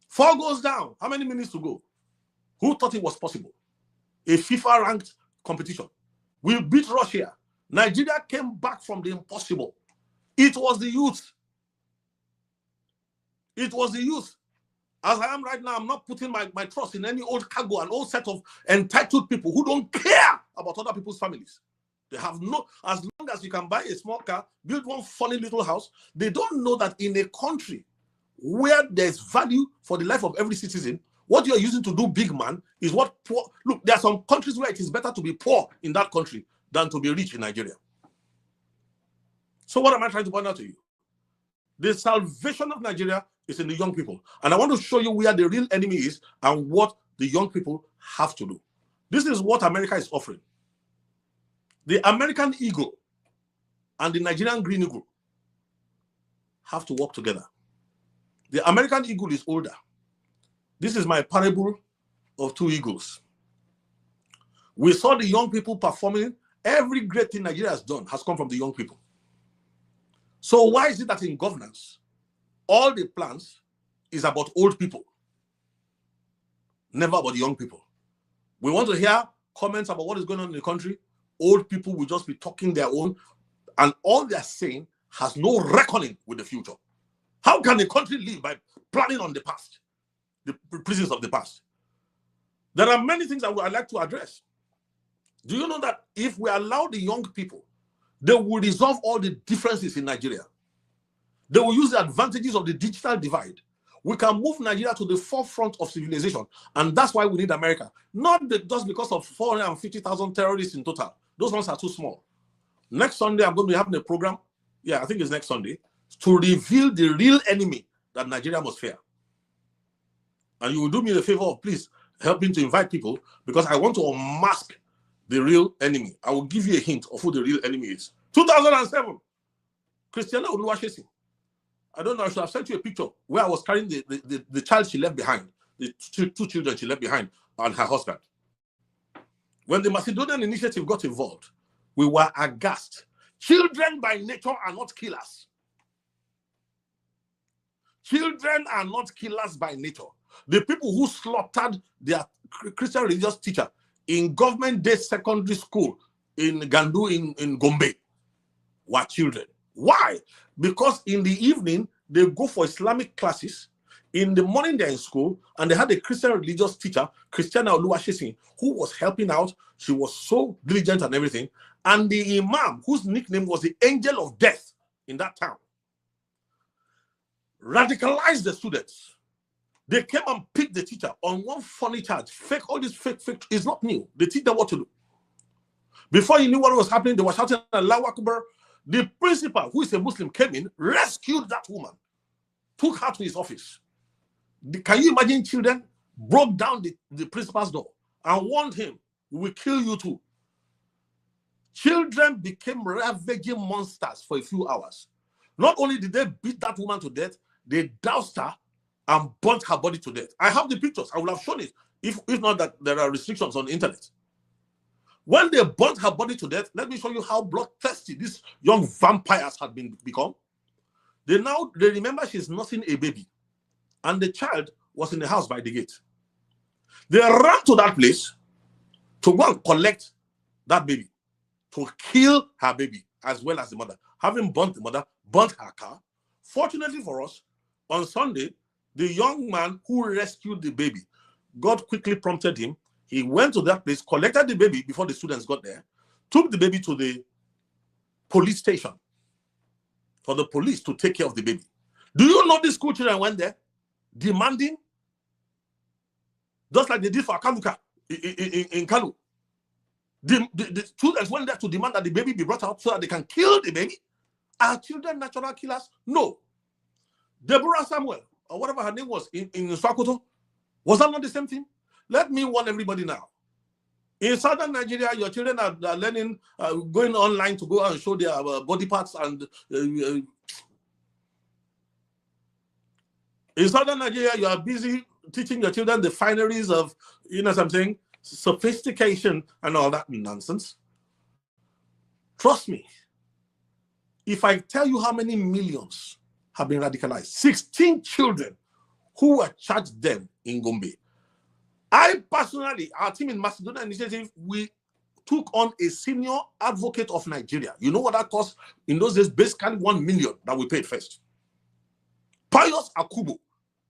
Speaker 2: 4 goes down. How many minutes to go? Who thought it was possible? A FIFA-ranked competition. We beat Russia. Nigeria came back from the impossible. It was the youth. It was the youth. As I am right now, I'm not putting my trust in any old cargo, an old set of entitled people who don't care about other people's families. They have no, as long as you can buy a small car, build one funny little house, they don't know that in a country where there's value for the life of every citizen, what you're using to do big man is what poor. Look, there are some countries where it is better to be poor in that country than to be rich in Nigeria. So what am I trying to point out to you? The salvation of Nigeria is in the young people. And I want to show you where the real enemy is and what the young people have to do. This is what America is offering. The American eagle and the Nigerian green eagle have to work together. The American eagle is older. This is my parable of 2 eagles. We saw the young people performing. Every great thing Nigeria has done has come from the young people. So why is it that in governance, all the plans is about old people, never about the young people? We want to hear comments about what is going on in the country. Old people will just be talking their own, and all they are saying has no reckoning with the future. How can a country live by planning on the past, the prisons of the past? There are many things that I'd like to address. Do you know that if we allow the young people, they will resolve all the differences in Nigeria? They will use the advantages of the digital divide. We can move Nigeria to the forefront of civilization, and that's why we need America. Not just because of 450,000 terrorists in total. Those ones are too small. Next Sunday, I'm going to be having a program. Yeah, I think it's next Sunday, to reveal the real enemy that Nigeria must fear. And you will do me the favor of please helping to invite people, because I want to unmask the real enemy. I will give you a hint of who the real enemy is. 2007, Christiana Oluwashesi. I don't know, I should have sent you a picture where I was carrying the child she left behind, the 2 children she left behind, and her husband. When the Macedonian Initiative got involved, we were aghast. Children by nature are not killers. Children are not killers by nature. The people who slaughtered their Christian religious teacher in government-day secondary school in Gandu in Gombe were children. Why? Because in the evening, they go for Islamic classes. In the morning, they're in school, and they had a Christian religious teacher, Christiana Oluwashesi, who was helping out. She was so diligent and everything. And the imam, whose nickname was the Angel of Death in that town, radicalized the students. They came and picked the teacher on one funny charge. Fake, all this fake is not new. They teach them what to do. Before you knew what was happening, they were shouting Allahu Akbar. The principal, who is a Muslim, came in, rescued that woman, took her to his office. Can you imagine? Children broke down the principal's door and warned him, "We will kill you too." Children became ravaging monsters for a few hours. Not only did they beat that woman to death, they doused her and burnt her body to death. I have the pictures. I would have shown it if not that there are restrictions on the internet. When they burnt her body to death, let me show you how bloodthirsty these young vampires had become. They remember she's nursing a baby, and the child was in the house by the gate. They ran to that place to go and collect that baby, to kill her baby as well as the mother. Having burnt the mother, burnt her car. Fortunately for us, On Sunday, the young man who rescued the baby, God quickly prompted him. He went to that place, collected the baby before the students got there, took the baby to the police station for the police to take care of the baby. Do you know the school children went there demanding, just like they did for Akaluka in Kanu? The students went there to demand that the baby be brought out so that they can kill the baby. Are children natural killers? No. Deborah Samuel, or whatever her name was, in Swakoto, was that not the same thing? Let me warn everybody now. In southern Nigeria, your children are learning, going online to go and show their body parts. And in southern Nigeria, you are busy teaching your children the fineries of, you know something, sophistication and all that nonsense. Trust me, if I tell you how many millions have been radicalized, 16 children who were charged then in Gombe. I personally, our team in Macedonia Initiative, we took on a senior advocate of Nigeria. You know what that cost? In those days, basically 1 million that we paid first. Pius Akubo,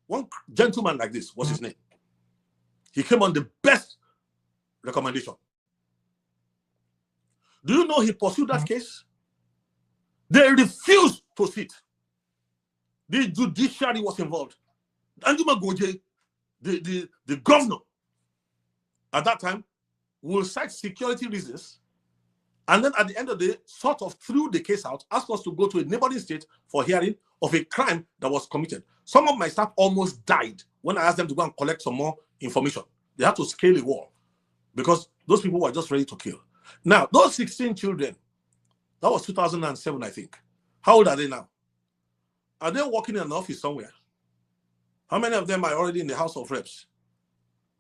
Speaker 2: one gentleman like this, what's his name? He came on the best recommendation. Do you know he pursued that case? They refused to sit. The judiciary was involved. Anduma Goje, the governor at that time, will cite security reasons, and then at the end of the day, sort of threw the case out, asked us to go to a neighboring state for hearing of a crime that was committed. Some of my staff almost died when I asked them to go and collect some more information. They had to scale a wall because those people were just ready to kill. Now, those 16 children, that was 2007, I think. How old are they now? Are they working in an office somewhere? How many of them are already in the House of Reps?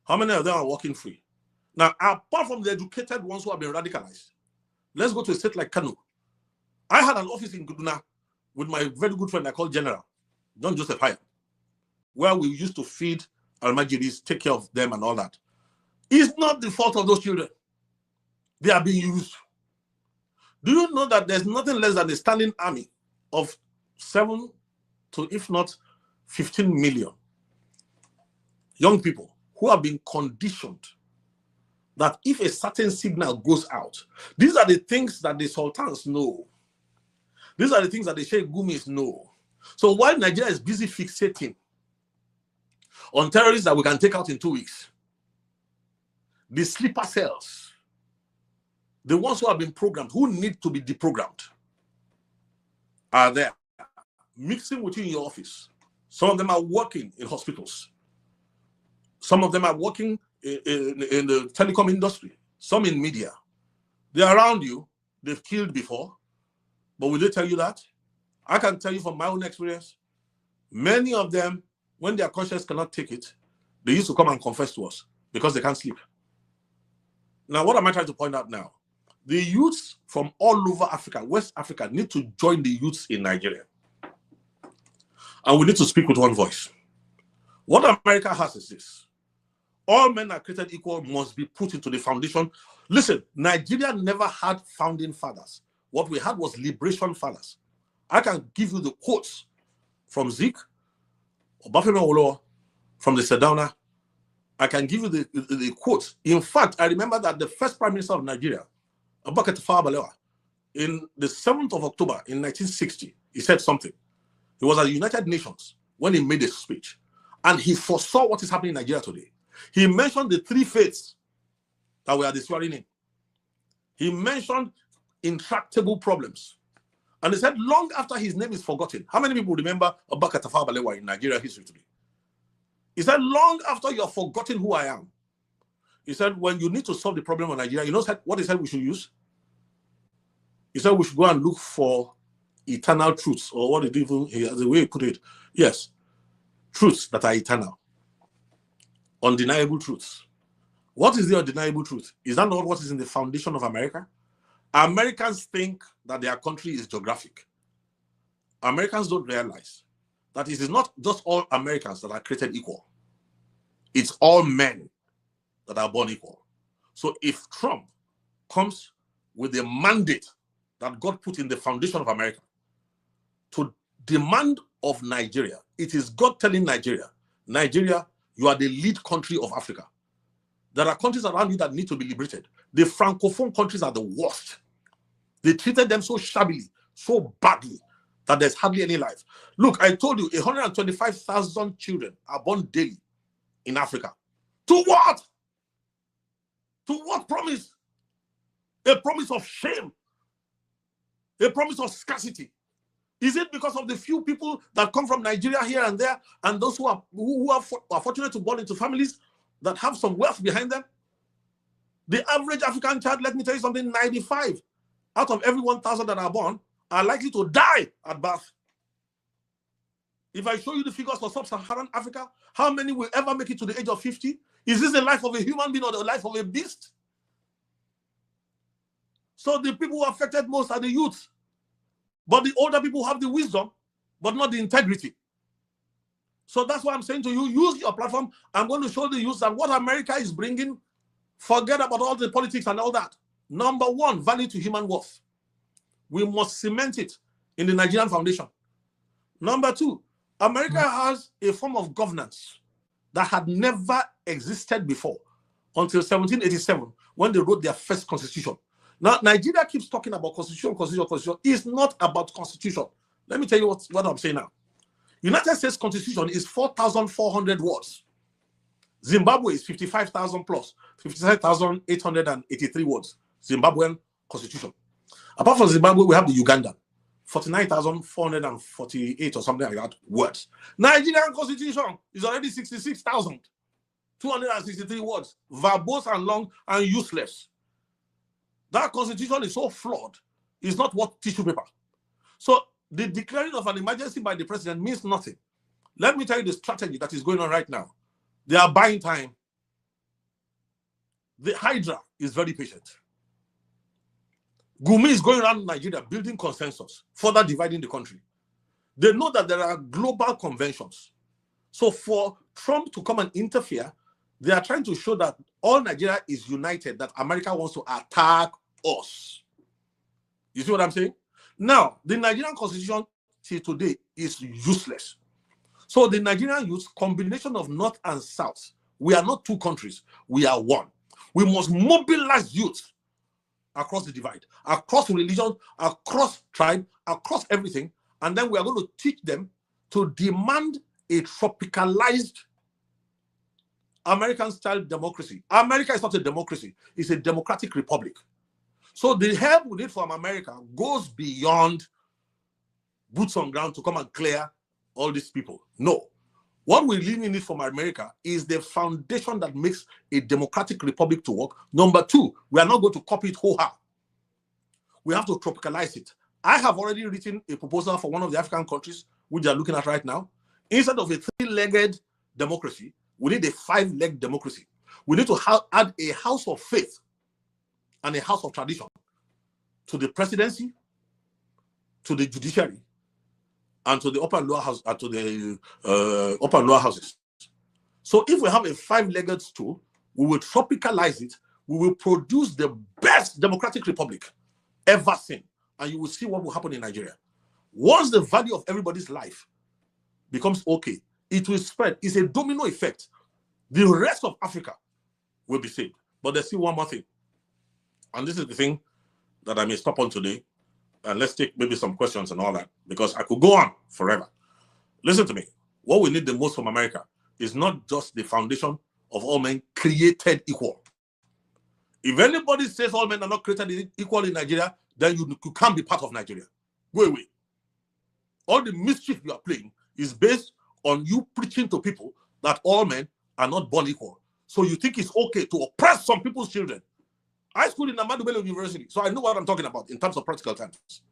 Speaker 2: How many of them are working free? Now, apart from the educated ones who have been radicalized, let's go to a state like Kano. I had an office in Guduna with my very good friend I call General, John Joseph Haya, where we used to feed Almajiris, take care of them and all that. It's not the fault of those children. They are being used. Do you know that there's nothing less than a standing army of 7 to, if not 15 million young people who have been conditioned that if a certain signal goes out, these are the things that the sultans know. These are the things that the Sheikh Gumis know. So while Nigeria is busy fixating on terrorists that we can take out in 2 weeks, the sleeper cells, the ones who have been programmed, who need to be deprogrammed, are there, mixing with you in your office. Some of them are working in hospitals. Some of them are working in the telecom industry. Some in media. They're around you. They've killed before. But will they tell you that? I can tell you from my own experience, many of them, when their conscience cannot take it, they used to come and confess to us because they can't sleep. Now, what am I trying to point out now? The youths from all over Africa, West Africa, need to join the youths in Nigeria. And we need to speak with one voice. What America has is this. All men are created equal must be put into the foundation. Listen, Nigeria never had founding fathers. What we had was liberation fathers. I can give you the quotes from Zeke, Obafemi Awolowo, from the Sedona. I can give you the quotes. In fact, I remember that the first Prime Minister of Nigeria, Abubakar Tafawa Balewa, in the 7th of October in 1960, he said something. He was at the United Nations when he made a speech, and he foresaw what is happening in Nigeria today. He mentioned the 3 faiths that we are describing in. He mentioned intractable problems. And he said, long after his name is forgotten, how many people remember Abubakar Tafawa Balewa in Nigeria history today? He said, long after you have forgotten who I am, he said, when you need to solve the problem of Nigeria, you know what he said we should use? He said we should go and look for eternal truths, or what the way he put it. Yes, truths that are eternal. Undeniable truths. What is the undeniable truth? Is that not what is in the foundation of America? Americans think that their country is geographic. Americans don't realize that it is not just all Americans that are created equal. It's all men that are born equal. So if Trump comes with a mandate that God put in the foundation of America to demand of Nigeria. It is God telling Nigeria, Nigeria, you are the lead country of Africa. There are countries around you that need to be liberated. The Francophone countries are the worst. They treated them so shabbily, so badly, that there's hardly any life. Look, I told you, 125,000 children are born daily in Africa. To what? To what promise? A promise of shame. A promise of scarcity. Is it because of the few people that come from Nigeria here and there, and those who are fortunate to born into families that have some wealth behind them? The average African child, let me tell you something, 95 out of every 1,000 that are born are likely to die at birth. If I show you the figures for sub-Saharan Africa, how many will ever make it to the age of 50? Is this the life of a human being or the life of a beast? So the people who are affected most are the youth. But the older people have the wisdom, but not the integrity. So that's why I'm saying to you, use your platform. I'm going to show the youth that what America is bringing, forget about all the politics and all that. Number one, value to human worth. We must cement it in the Nigerian foundation. Number two, America has a form of governance that had never existed before until 1787, when they wrote their first constitution. Now, Nigeria keeps talking about constitution, constitution, constitution. It's not about constitution. Let me tell you what I'm saying now. United States Constitution is 4,400 words. Zimbabwe is 55,000 plus, 55,883 words. Zimbabwean Constitution. Apart from Zimbabwe, we have the Ugandan, 49,448 or something like that words. Nigerian Constitution is already 66,263 words, verbose and long and useless. That constitution is so flawed, it's not worth tissue paper. So the declaring of an emergency by the president means nothing. Let me tell you the strategy that is going on right now. They are buying time. The Hydra is very patient. Gumi is going around Nigeria building consensus, further dividing the country. They know that there are global conventions. So for Trump to come and interfere, they are trying to show that all Nigeria is united, that America wants to attack us. You see what I'm saying? Now, the Nigerian constitution till today is useless. So the Nigerian youth, combination of North and South, we are not two countries, we are one. We must mobilize youth across the divide, across religion, across tribe, across everything, and then we are going to teach them to demand a tropicalized American-style democracy. America is not a democracy, it's a democratic republic. So the help we need from America goes beyond boots on ground to come and clear all these people. No. What we really need from America is the foundation that makes a democratic republic to work. Number two, we are not going to copy it whole-ha. We have to tropicalize it. I have already written a proposal for one of the African countries, which they are looking at right now. Instead of a three-legged democracy, we need a five-leg democracy. We need to add a house of faith and a house of tradition to the presidency, to the judiciary, and to the upper and lower house, to the upper and lower houses. So if we have a five-legged stool, we will tropicalize it. We will produce the best democratic republic ever seen, and you will see what will happen in Nigeria. Once the value of everybody's life becomes okay, it will spread. It's a domino effect. The rest of Africa will be saved. But there's still one more thing, and this is the thing that I may stop on today. And let's take maybe some questions and all that, because I could go on forever. Listen to me. What we need the most from America is not just the foundation of all men created equal. If anybody says all men are not created equal in Nigeria, then you can't be part of Nigeria. Go away. All the mischief you are playing is based on you preaching to people that all men are not born equal. So you think it's okay to oppress some people's children. I schooled in Ahmadu Bello University, so I know what I'm talking about in terms of practical terms.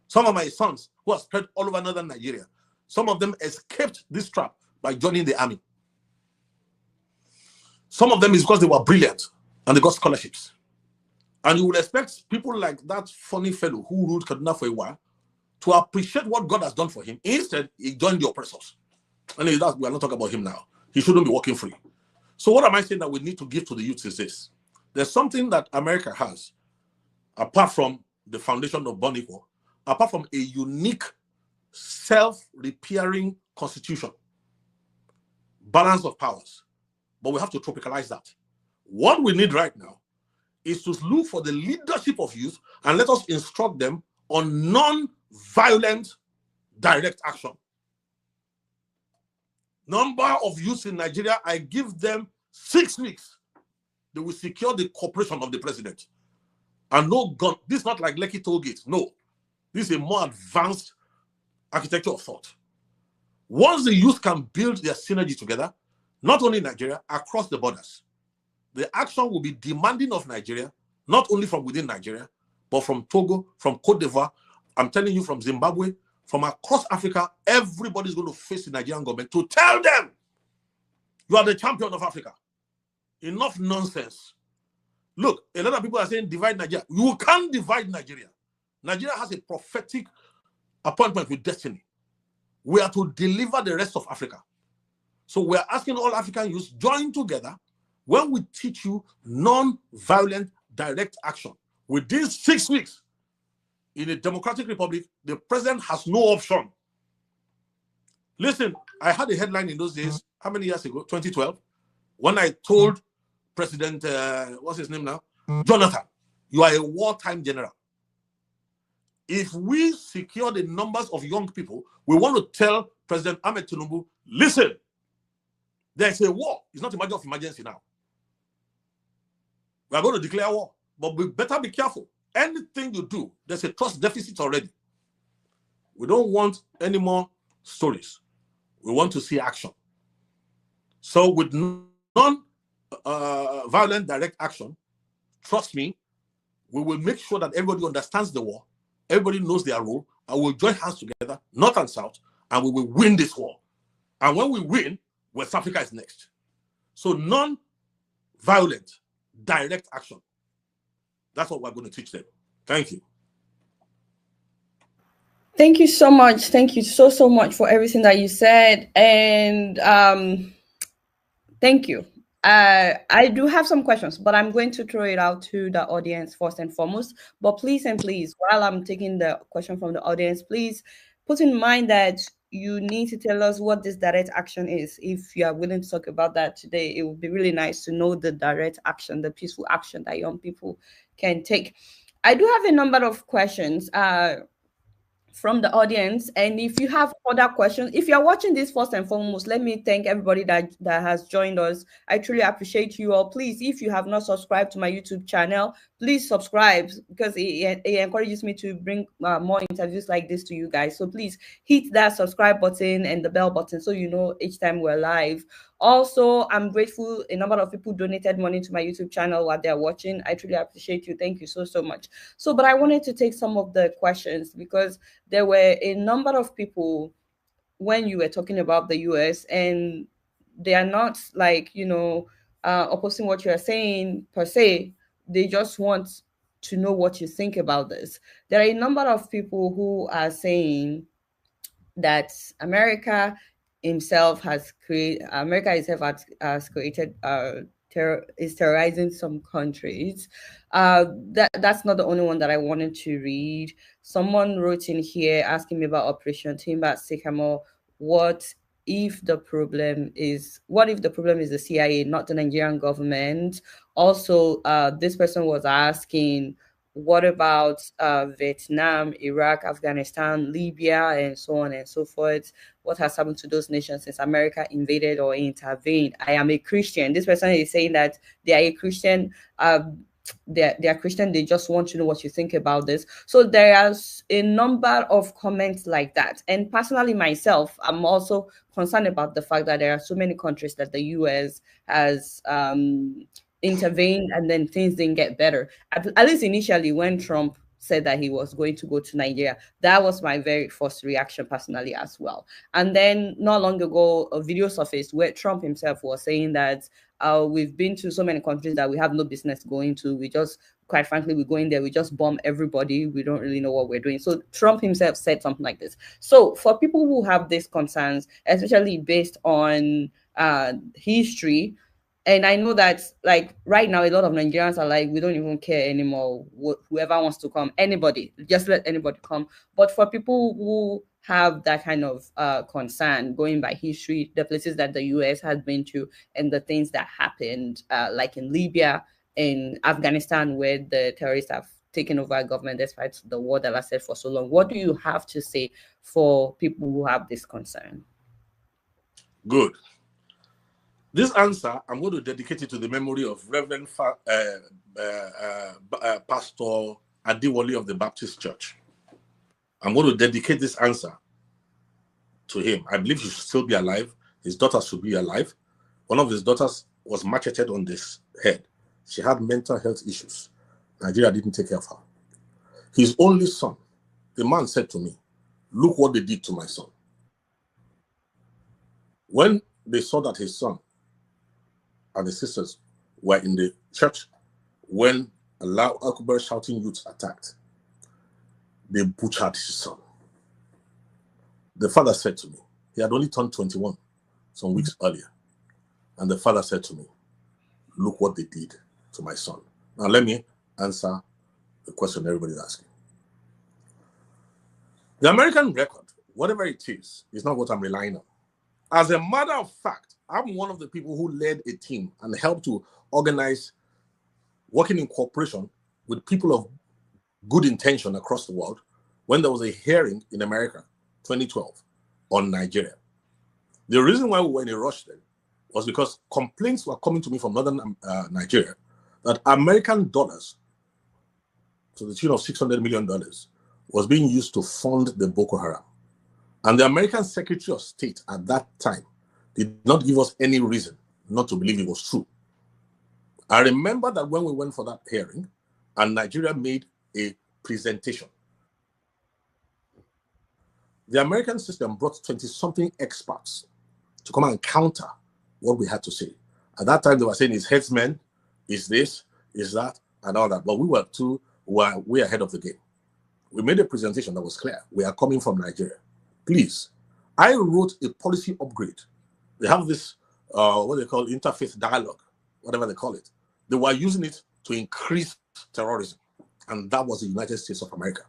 Speaker 2: Some of my sons who are spread all over northern Nigeria, some of them escaped this trap by joining the army. Some of them is because they were brilliant and they got scholarships. And you would expect people like that funny fellow who ruled Kaduna for a while to appreciate what God has done for him. Instead, he joined the oppressors. And we are not talking about him now. He shouldn't be walking free. So what am I saying that we need to give to the youth is this? There's something that America has, apart from the foundation of born equal, apart from a unique self-repairing constitution, balance of powers. But we have to tropicalize that. What we need right now is to look for the leadership of youth and let us instruct them on non-violent direct action. Number of youths in Nigeria, I give them 6 weeks. They will secure the cooperation of the president. And no gun. This is not like Lekki toll gate. No. This is a more advanced architecture of thought. Once the youth can build their synergy together, not only in Nigeria, across the borders, the action will be demanding of Nigeria, not only from within Nigeria, but from Togo, from Cote d'Ivoire, I'm telling you, from Zimbabwe, from across Africa. Everybody's going to face the Nigerian government to tell them, you are the champion of Africa. Enough nonsense. Look, a lot of people are saying divide Nigeria. You can't divide Nigeria. Nigeria has a prophetic appointment with destiny. We are to deliver the rest of Africa. So we are asking all African youths, join together when we teach you non-violent direct action. Within 6 weeks, in a democratic republic, the president has no option. Listen, I had a headline in those days, how many years ago? 2012, when I told President, what's his name now? Jonathan, you are a wartime general. If we secure the numbers of young people, we want to tell President Ahmed Tinubu, listen, there's a war. It's not a matter of emergency now. We are going to declare war, but we better be careful. Anything you do, there's a trust deficit already. We don't want any more stories. We want to see action. So with non-violent direct action, trust me, we will make sure that everybody understands the war, everybody knows their role, and we'll join hands together, North and South, and we will win this war. And when we win, West Africa is next. So non-violent direct action. That's what we're going to teach them. Thank you.
Speaker 1: Thank you so much. Thank you so much for everything that you said. And thank you. I do have some questions, but I'm going to throw it out to the audience first and foremost. But please and please, while I'm taking the question from the audience, please put in mind that you need to tell us what this direct action is. If you are willing to talk about that today, it would be really nice to know the direct action, the peaceful action that young people can take. I do have a number of questions from the audience, and if you have other questions, if you're watching this, first and foremost, let me thank everybody that has joined us. I truly appreciate you all. Please, if you have not subscribed to my YouTube channel, please subscribe, because it encourages me to bring more interviews like this to you guys. So please hit that subscribe button and the bell button so you know each time we're live. Also, I'm grateful a number of people donated money to my YouTube channel while they're watching. I truly appreciate you. Thank you so much. So, but I wanted to take some of the questions because there were a number of people when you were talking about the US, and they are not like, you know, opposing what you're saying per se. They just want to know what you think about this. There are a number of people who are saying that America itself has created is terrorizing some countries. That's not the only one that I wanted to read. Someone wrote in here asking me about Operation Timber at Sycamore. What if the problem is the CIA, not the Nigerian government? Also, this person was asking, what about Vietnam, Iraq, Afghanistan, Libya, and so on and so forth? What has happened to those nations since America invaded or intervened? I am a Christian. This person is saying that they are a Christian. They are Christian. They just want to know what you think about this. So there are a number of comments like that. And personally, myself, I'm also concerned about the fact that there are so many countries that the US has intervened, and then things didn't get better. At least initially, when Trump said that he was going to go to Nigeria, that was my very first reaction personally as well. And then not long ago, a video surfaced where Trump himself was saying that we've been to so many countries that we have no business going to. We just, quite frankly, we go in there, we just bomb everybody. We don't really know what we're doing. So Trump himself said something like this. So for people who have these concerns, especially based on history, and I know that, like, right now, a lot of Nigerians are like, we don't even care anymore. Whoever wants to come, anybody, just let anybody come. But for people who have that kind of concern going by history, the places that the US has been to, and the things that happened, like in Libya, in Afghanistan, where the terrorists have taken over a government despite the war that lasted for so long? What do you have to say for people who have this concern?
Speaker 2: Good. This answer, I'm going to dedicate it to the memory of Reverend Pastor ADEOLA of the Baptist Church. I'm going to dedicate this answer to him. I believe he should still be alive. His daughter should be alive. One of his daughters was macheted on this head. She had mental health issues. Nigeria didn't take care of her. His only son, the man said to me, look what they did to my son. When they saw that his son and the sisters were in the church, when Allah Akbar shouting youths attacked, they butchered his son. The father said to me, he had only turned 21 some weeks earlier. And the father said to me, look what they did to my son. Now let me answer the question everybody's asking. The American record, whatever it is not what I'm relying on. As a matter of fact, I'm one of the people who led a team and helped to organize, working in cooperation with people of good intention across the world, when there was a hearing in America, 2012, on Nigeria. The reason why we were in a rush then was because complaints were coming to me from northern Nigeria that American dollars, to the tune of $600 million, was being used to fund the Boko Haram. And the American Secretary of State at that time did not give us any reason not to believe it was true. I remember that when we went for that hearing, and Nigeria made a presentation, the American system brought 20-something experts to come and counter what we had to say. At that time, they were saying it's headsmen, is this, is that, and all that. But we were way ahead of the game. We made a presentation that was clear. We are coming from Nigeria. Please. I wrote a policy upgrade. They have this, what they call interfaith dialogue, whatever they call it. They were using it to increase terrorism. And that was the United States of America.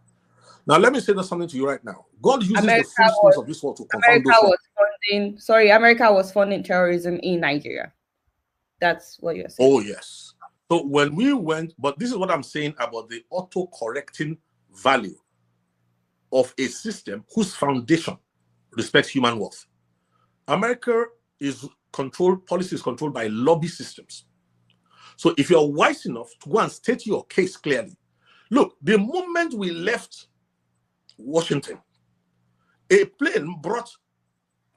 Speaker 2: Now, let me say something to you right now. God uses the foolishness of this world to confront those.
Speaker 1: America was funding terrorism in Nigeria. That's what you're saying.
Speaker 2: Oh, yes. So when we went, but this is what I'm saying about the auto-correcting value of a system whose foundation respects human worth. America is controlled, policy is controlled by lobby systems. So if you're wise enough to go and state your case clearly, look, the moment we left Washington, a plane brought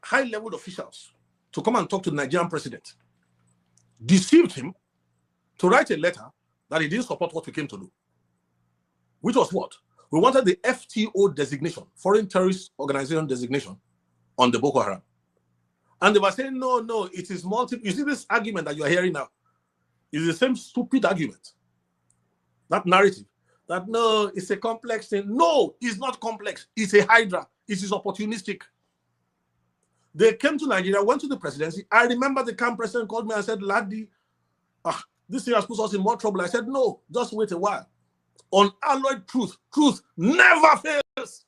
Speaker 2: high-level officials to come and talk to the Nigerian president, deceived him to write a letter that he didn't support what we came to do, which was what? We wanted the FTO designation, Foreign Terrorist Organization designation, on the Boko Haram. And they were saying, no, it is multiple. You see this argument that you are hearing now is the same stupid argument. That narrative, that no, it's a complex thing. No, it's not complex. It's a hydra. It is opportunistic. They came to Nigeria, went to the presidency. I remember the camp president called me and said, Laddie, this thing has put us in more trouble. I said, no, just wait a while. Unalloyed truth. Truth never fails.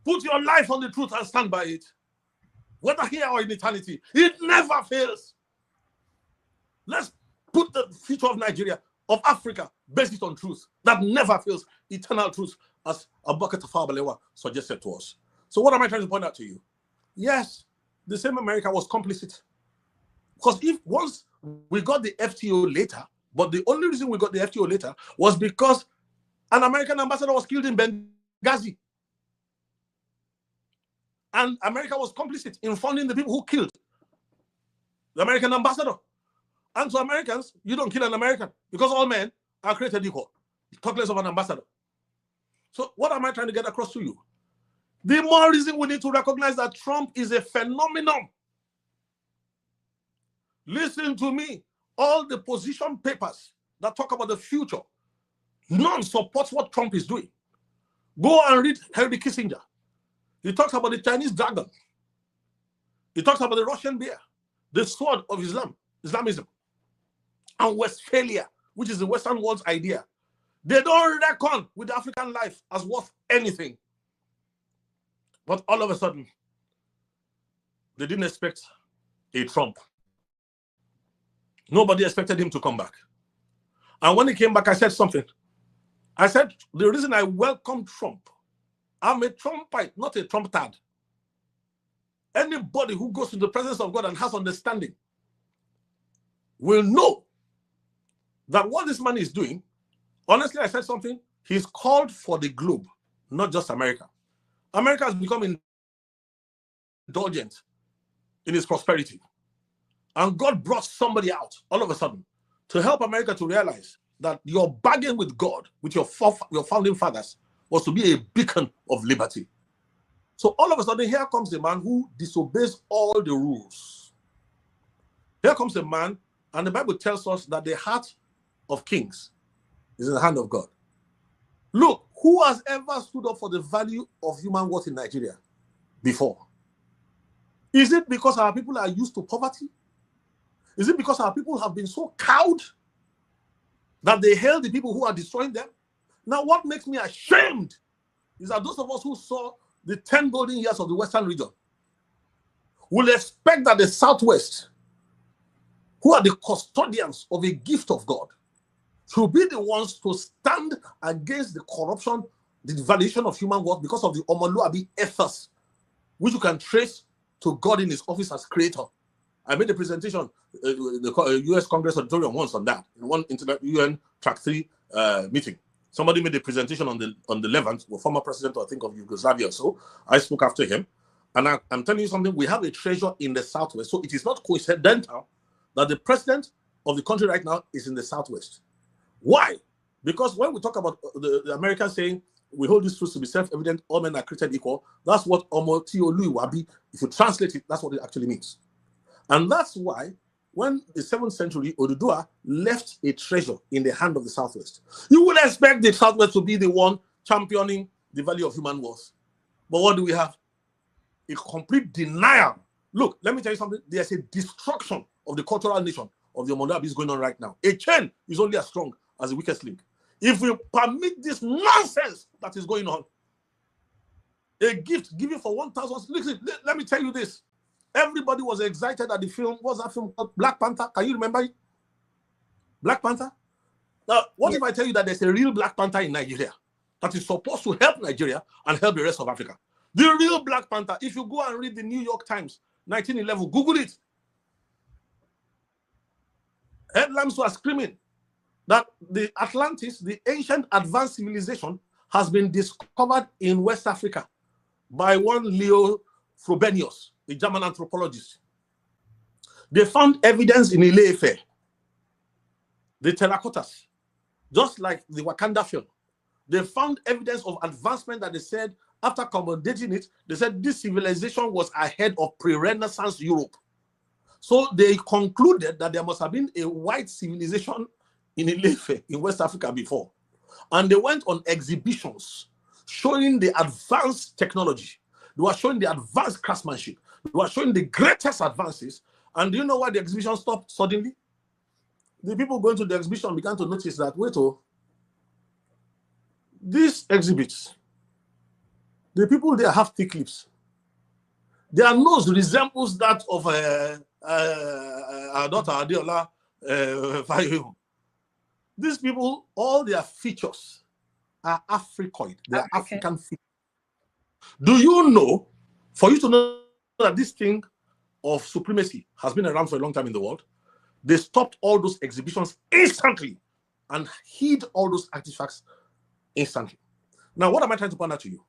Speaker 2: Put your life on the truth and stand by it. Whether here or in eternity, it never fails. Let's put the future of Nigeria, of Africa, based it on truth. That never fails. Eternal truth, as Abubakar Tafawa Balewa suggested to us. So what am I trying to point out to you? Yes, the same America was complicit. Because if once we got the FTO later, but the only reason we got the FTO later was because an American ambassador was killed in Benghazi. And America was complicit in funding the people who killed the American ambassador. And to Americans, you don't kill an American because all men are created equal. Talk less of an ambassador. So what am I trying to get across to you? The more reason we need to recognize that Trump is a phenomenon. Listen to me. All the position papers that talk about the future, none supports what Trump is doing. Go and read Henry Kissinger. He talks about the Chinese dragon. He talks about the Russian bear, the sword of Islamism, and Westphalia, which is the Western world's idea. They don't reckon with African life as worth anything. But all of a sudden, they didn't expect a Trump. Nobody expected him to come back. And when he came back, I said something. I said, the reason I welcome Trump, I'm a Trumpite, not a Trumptard. Anybody who goes to the presence of God and has understanding will know that what this man is doing, honestly, I said something, he's called for the globe, not just America. America has become indulgent in its prosperity. And God brought somebody out all of a sudden to help America to realize that your bargain with God, with your founding fathers, was to be a beacon of liberty. So all of a sudden, here comes a man who disobeys all the rules. Here comes a man, and the Bible tells us that the heart of kings is in the hand of God. Look, who has ever stood up for the value of human worth in Nigeria before? Is it because our people are used to poverty? Is it because our people have been so cowed that they hail the people who are destroying them? Now, what makes me ashamed is that those of us who saw the 10 golden years of the Western region will expect that the Southwest, who are the custodians of a gift of God, should be the ones to stand against the corruption, the devaluation of human worth because of the Omoluabi ethos, which you can trace to God in his office as creator. I made a presentation, the US Congress Auditorium once on that, in one UN Track 3 meeting. Somebody made a presentation on the Levant, the former president, I think, of Yugoslavia or so. I spoke after him. And I'm telling you something, we have a treasure in the Southwest. So it is not coincidental that the president of the country right now is in the Southwest. Why? Because when we talk about the Americans saying, we hold this truth to be self-evident, all men are created equal, that's what TO Wabi, if you translate it, that's what it actually means. And that's why when the 7th century, Oduduwa left a treasure in the hand of the Southwest. You would expect the Southwest to be the one championing the value of human worth. But what do we have? A complete denial. Look, let me tell you something. There's a destruction of the cultural nation of the Omoluabis going on right now. A chain is only as strong as the weakest link. If we permit this nonsense that is going on, a gift given for 1,000. Listen, let me tell you this. Everybody was excited at the film. What's that film called? Black Panther. Can you remember it? Black Panther? Now, what if I tell you that there's a real Black Panther in Nigeria that is supposed to help Nigeria and help the rest of Africa? The real Black Panther, if you go and read the New York Times, 1911, Google it. Headlines were screaming that the Atlantis, the ancient advanced civilization, has been discovered in West Africa by one Leo Frobenius, a German anthropologist. They found evidence in Ile-Ife, the terracottas, just like the Wakanda film. They found evidence of advancement that they said, after accommodating it, they said this civilization was ahead of pre-Renaissance Europe. So they concluded that there must have been a white civilization in Ile-Ife, in West Africa before. And they went on exhibitions showing the advanced technology. They were showing the advanced craftsmanship. They were showing the greatest advances. And do you know why the exhibition stopped suddenly? The people going to the exhibition began to notice that, wait, these exhibits, the people there have thick lips. Their nose resembles that of our daughter ADEOLA Fayehun. These people, all their features are Africoid. They are African features. Do you know, for you to know that this thing of supremacy has been around for a long time in the world, they stopped all those exhibitions instantly and hid all those artifacts instantly. Now, what am I trying to point out to you?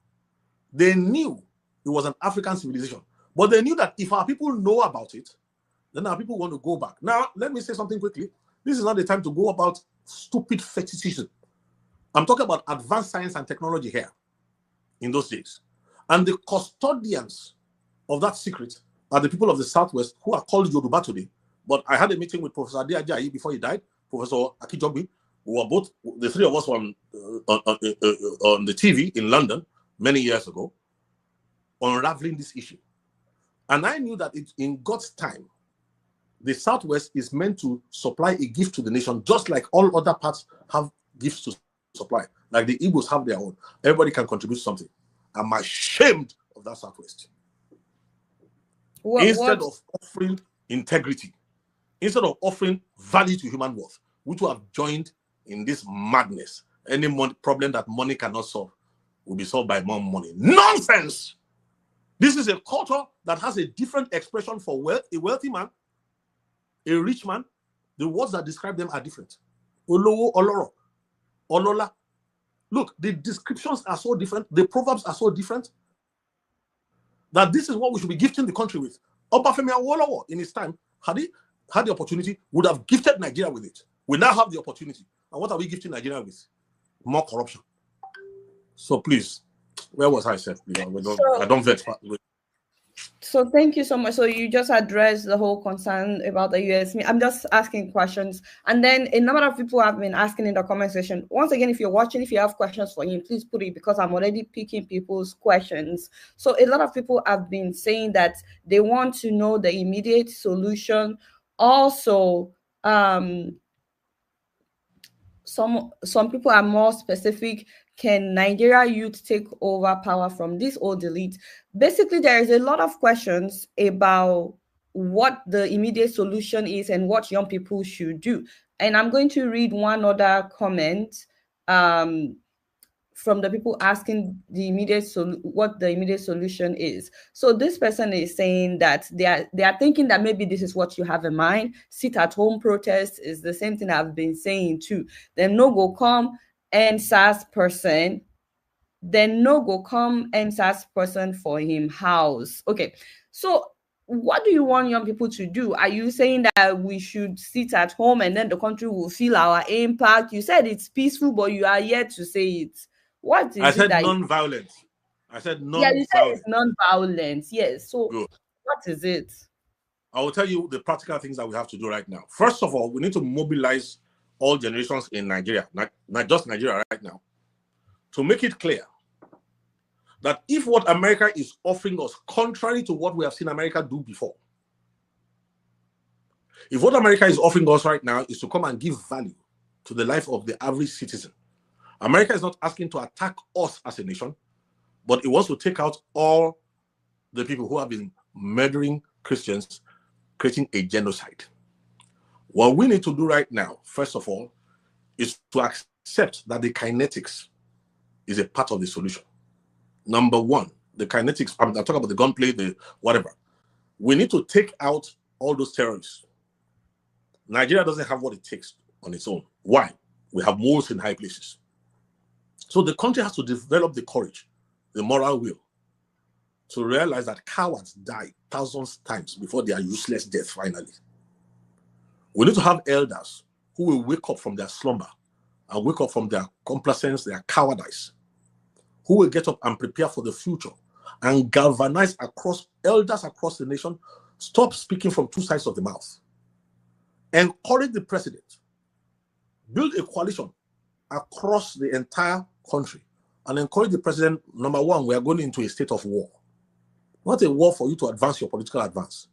Speaker 2: They knew it was an African civilization, but they knew that if our people know about it, then our people want to go back. Now, let me say something quickly. This is not the time to go about stupid fetishism. I'm talking about advanced science and technology here in those days. And the custodians of that secret are the people of the Southwest who are called Yoruba today. But I had a meeting with Professor Adeajayi before he died, Professor Akijogbi. We were both, the three of us, on the TV in London many years ago, unraveling this issue. And I knew that in God's time, the Southwest is meant to supply a gift to the nation, just like all other parts have gifts to supply. Like the Igbos have their own. Everybody can contribute something. I'm ashamed of that Southwest. Instead of offering integrity, instead of offering value to human worth, which will have joined in this madness. Any problem that money cannot solve will be solved by more money. Nonsense! This is a culture that has a different expression for wealth. A wealthy man, a rich man, the words that describe them are different. Olowo, Oloro, Olola. Look, the descriptions are so different. The proverbs are so different that this is what we should be gifting the country with. Obafemi Awolowo, in his time, had he had the opportunity, would have gifted Nigeria with it. We now have the opportunity. And what are we gifting Nigeria with? More corruption. So please, where was I, Seth? I don't vet.
Speaker 1: So thank you so much. So you just addressed the whole concern about the US. I'm just asking questions. And then a number of people have been asking in the comment section. Once again, if you're watching, if you have questions for him, please put it, because I'm already picking people's questions. So a lot of people have been saying that they want to know the immediate solution. Also, some people are more specific. Can Nigeria youth take over power from this old elite? Basically, there is a lot of questions about what the immediate solution is and what young people should do. And I'm going to read one other comment from the people asking what the immediate solution is. So this person is saying that they are thinking that maybe this is what you have in mind. Sit at home protest is the same thing I've been saying too. Then no go come and SARS person. Then no go come and SARS person for him house. Okay, so what do you want young people to do? Are you saying that we should sit at home and then the country will feel our impact? You said it's peaceful, but you are yet to say it. What is
Speaker 2: I said
Speaker 1: that
Speaker 2: non-violence. I said non-violence.
Speaker 1: Yeah, you said it's non-violence. Yes. So
Speaker 2: Good.
Speaker 1: What is it?
Speaker 2: I will tell you the practical things that we have to do right now. First of all, we need to mobilize all generations in Nigeria, not just Nigeria right now, to make it clear that if what America is offering us, contrary to what we have seen America do before, if what America is offering us right now is to come and give value to the life of the average citizen, America is not asking to attack us as a nation, but it wants to take out all the people who have been murdering Christians, creating a genocide. What we need to do right now, first of all, is to accept that the kinetics is a part of the solution. Number one, the kinetics, I'm talking about the gunplay, the whatever. We need to take out all those terrorists. Nigeria doesn't have what it takes on its own. Why? We have moles in high places. So the country has to develop the courage, the moral will, to realize that cowards die thousands of times before their useless death finally. We need to have elders who will wake up from their slumber and wake up from their complacence, their cowardice, who will get up and prepare for the future and galvanize elders across the nation. Stop speaking from two sides of the mouth. Encourage the president. Build a coalition across the entire country and encourage the president. Number one, we are going into a state of war. Not a war for you to advance your political advance,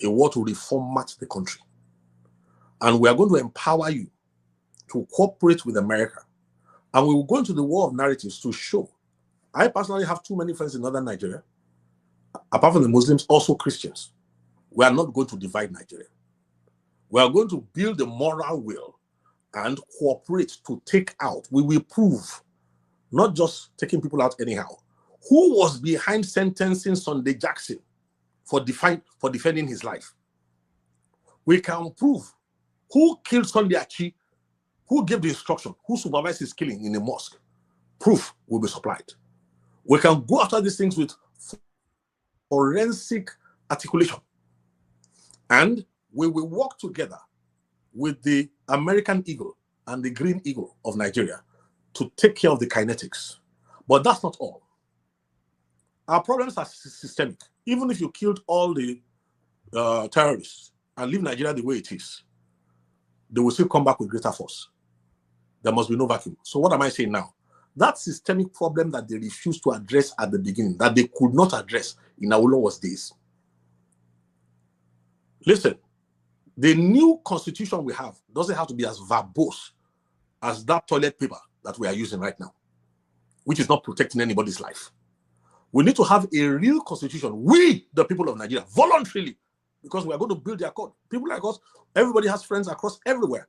Speaker 2: a war to reformat the country. And we are going to empower you to cooperate with America. And we will go into the war of narratives to show. I personally have too many friends in northern Nigeria, apart from the Muslims, also Christians. We are not going to divide Nigeria. We are going to build the moral will and cooperate to take out. We will prove, not just taking people out anyhow, who was behind sentencing Sunday Jackson for defending his life. We can prove who killed Sunday Achi, who gave the instruction, who supervised his killing in a mosque. Proof will be supplied. We can go after these things with forensic articulation. And we will work together with the American Eagle and the Green Eagle of Nigeria to take care of the kinetics. But that's not all. Our problems are systemic. Even if you killed all the terrorists and leave Nigeria the way it is, they will still come back with greater force. There must be no vacuum. So what am I saying now? That systemic problem that they refused to address at the beginning, that they could not address in Awolowo's days. Listen, the new constitution we have doesn't have to be as verbose as that toilet paper that we are using right now, which is not protecting anybody's life. We need to have a real constitution. We, the people of Nigeria, voluntarily, because we are going to build their code. People like us, everybody has friends across everywhere.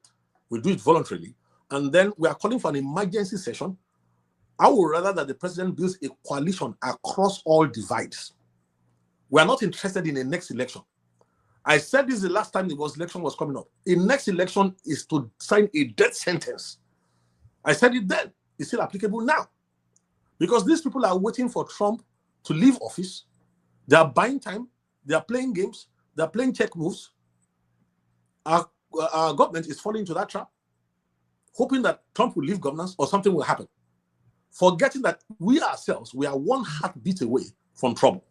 Speaker 2: We do it voluntarily. And then we are calling for an emergency session. I would rather that the president builds a coalition across all divides. We are not interested in a next election. I said this the last time the election was coming up. A next election is to sign a death sentence. I said it then. It's still applicable now. Because these people are waiting for Trump to leave office. They are buying time. They are playing games. They are playing check moves. Our government is falling into that trap, hoping that Trump will leave governance or something will happen, forgetting that we ourselves, we are one heartbeat away from trouble.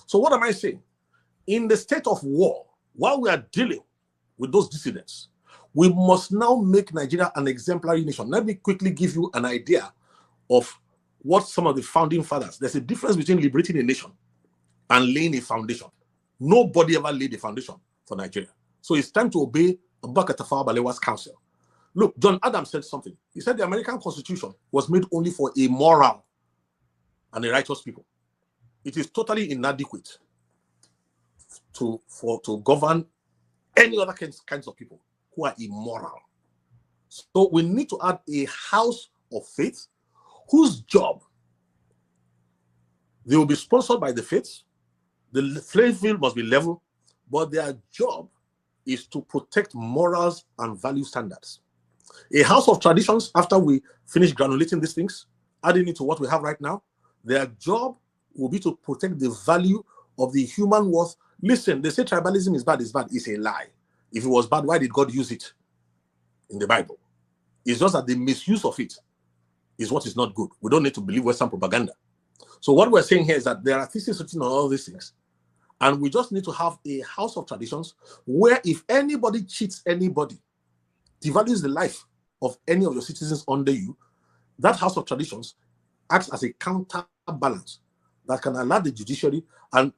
Speaker 2: So what am I saying? In the state of war, while we are dealing with those dissidents, we must now make Nigeria an exemplary nation. Let me quickly give you an idea of what some of the founding fathers, there's a difference between liberating a nation and laying a foundation. Nobody ever laid a foundation for Nigeria. So it's time to obey Abubakar Tafawa Balewa's counsel. Look, John Adams said something. He said the American Constitution was made only for a moral and a righteous people. It is totally inadequate to govern any other kinds of people who are immoral. So we need to add a house of faith whose job, they will be sponsored by the faiths. The playing field must be level, but their job is to protect morals and value standards. A house of traditions, after we finish granulating these things, adding it to what we have right now, their job will be to protect the value of the human worth. Listen, they say tribalism is bad. It's a lie. If it was bad, why did God use it in the Bible? It's just that the misuse of it is what is not good. We don't need to believe Western propaganda. So what we're saying here is that there are theses written on all these things. And we just need to have a house of traditions where if anybody cheats anybody, devalues the life of any of your citizens under you, that house of traditions acts as a counterbalance that can allow the judiciary and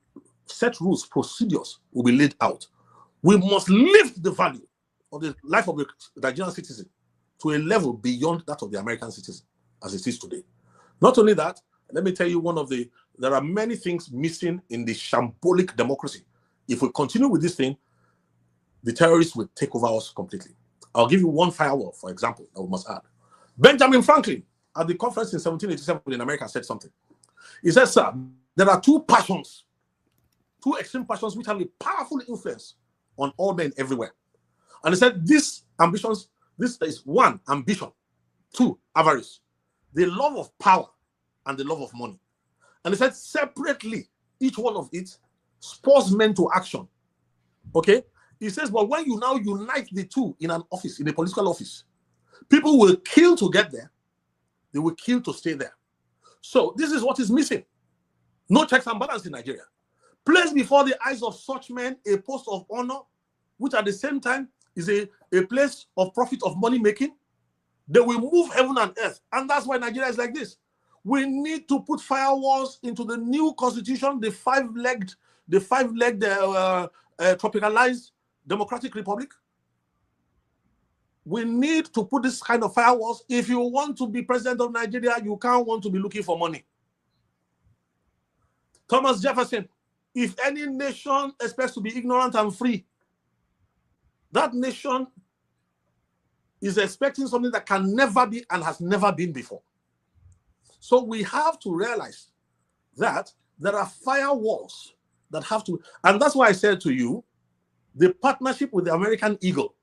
Speaker 2: set rules, procedures will be laid out. We must lift the value of the life of the Nigerian citizen to a level beyond that of the American citizen as it is today. Not only that, let me tell you there are many things missing in the shambolic democracy. If we continue with this thing, the terrorists will take over us completely. I'll give you one firewall, for example, that we must add. Benjamin Franklin, at the conference in 1787 in America, said something. He said, sir, there are two extreme passions which have a powerful influence on all men everywhere. And he said, this is one, ambition. Two, avarice. The love of power and the love of money. And he said, separately, each one of it spurs men to action. Okay? He says, but when you now unite the two in an office, in a political office, people will kill to get there. They will kill to stay there. So this is what is missing. No checks and balance in Nigeria. Place before the eyes of such men a post of honor, which at the same time is a place of profit, of money making. They will move heaven and earth. And that's why Nigeria is like this. We need to put firewalls into the new constitution, the five-legged tropicalized democratic republic. We need to put this kind of firewalls. If you want to be president of Nigeria, you can't want to be looking for money. Thomas Jefferson, if any nation expects to be ignorant and free, that nation is expecting something that can never be and has never been before. So we have to realize that there are firewalls that have to, and that's why I said to you, the partnership with the American Eagle,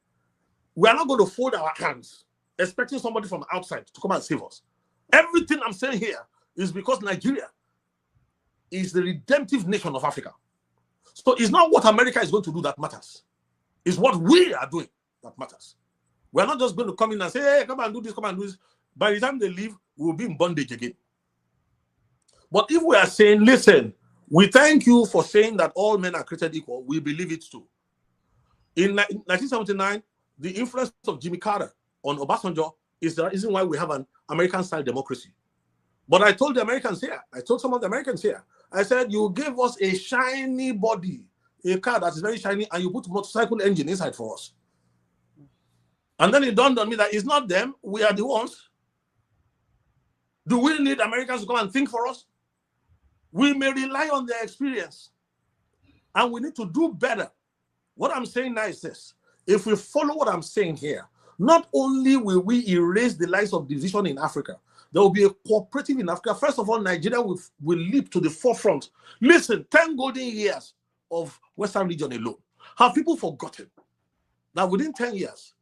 Speaker 2: we are not going to fold our hands expecting somebody from outside to come and save us. Everything I'm saying here is because Nigeria is the redemptive nation of Africa. So it's not what America is going to do that matters. It's what we are doing that matters. We're not just going to come in and say, hey, come and do this, come and do this. By the time they leave, we'll be in bondage again. But if we are saying, listen, we thank you for saying that all men are created equal, we believe it too. In 1979, the influence of Jimmy Carter on Obasanjo is the reason why we have an American-style democracy. But I told the Americans here, I told some of the Americans here, I said, you gave us a shiny body, a car that is very shiny, and you put motorcycle engine inside for us. And then it dawned on me that it's not them, we are the ones. Do we need Americans to come and think for us? We may rely on their experience, and we need to do better. What I'm saying now is this. If we follow what I'm saying here, not only will we erase the lines of division in Africa, there will be a cooperative in Africa. First of all, Nigeria will leap to the forefront. Listen, 10 golden years of Western region alone. Have people forgotten that within 10 years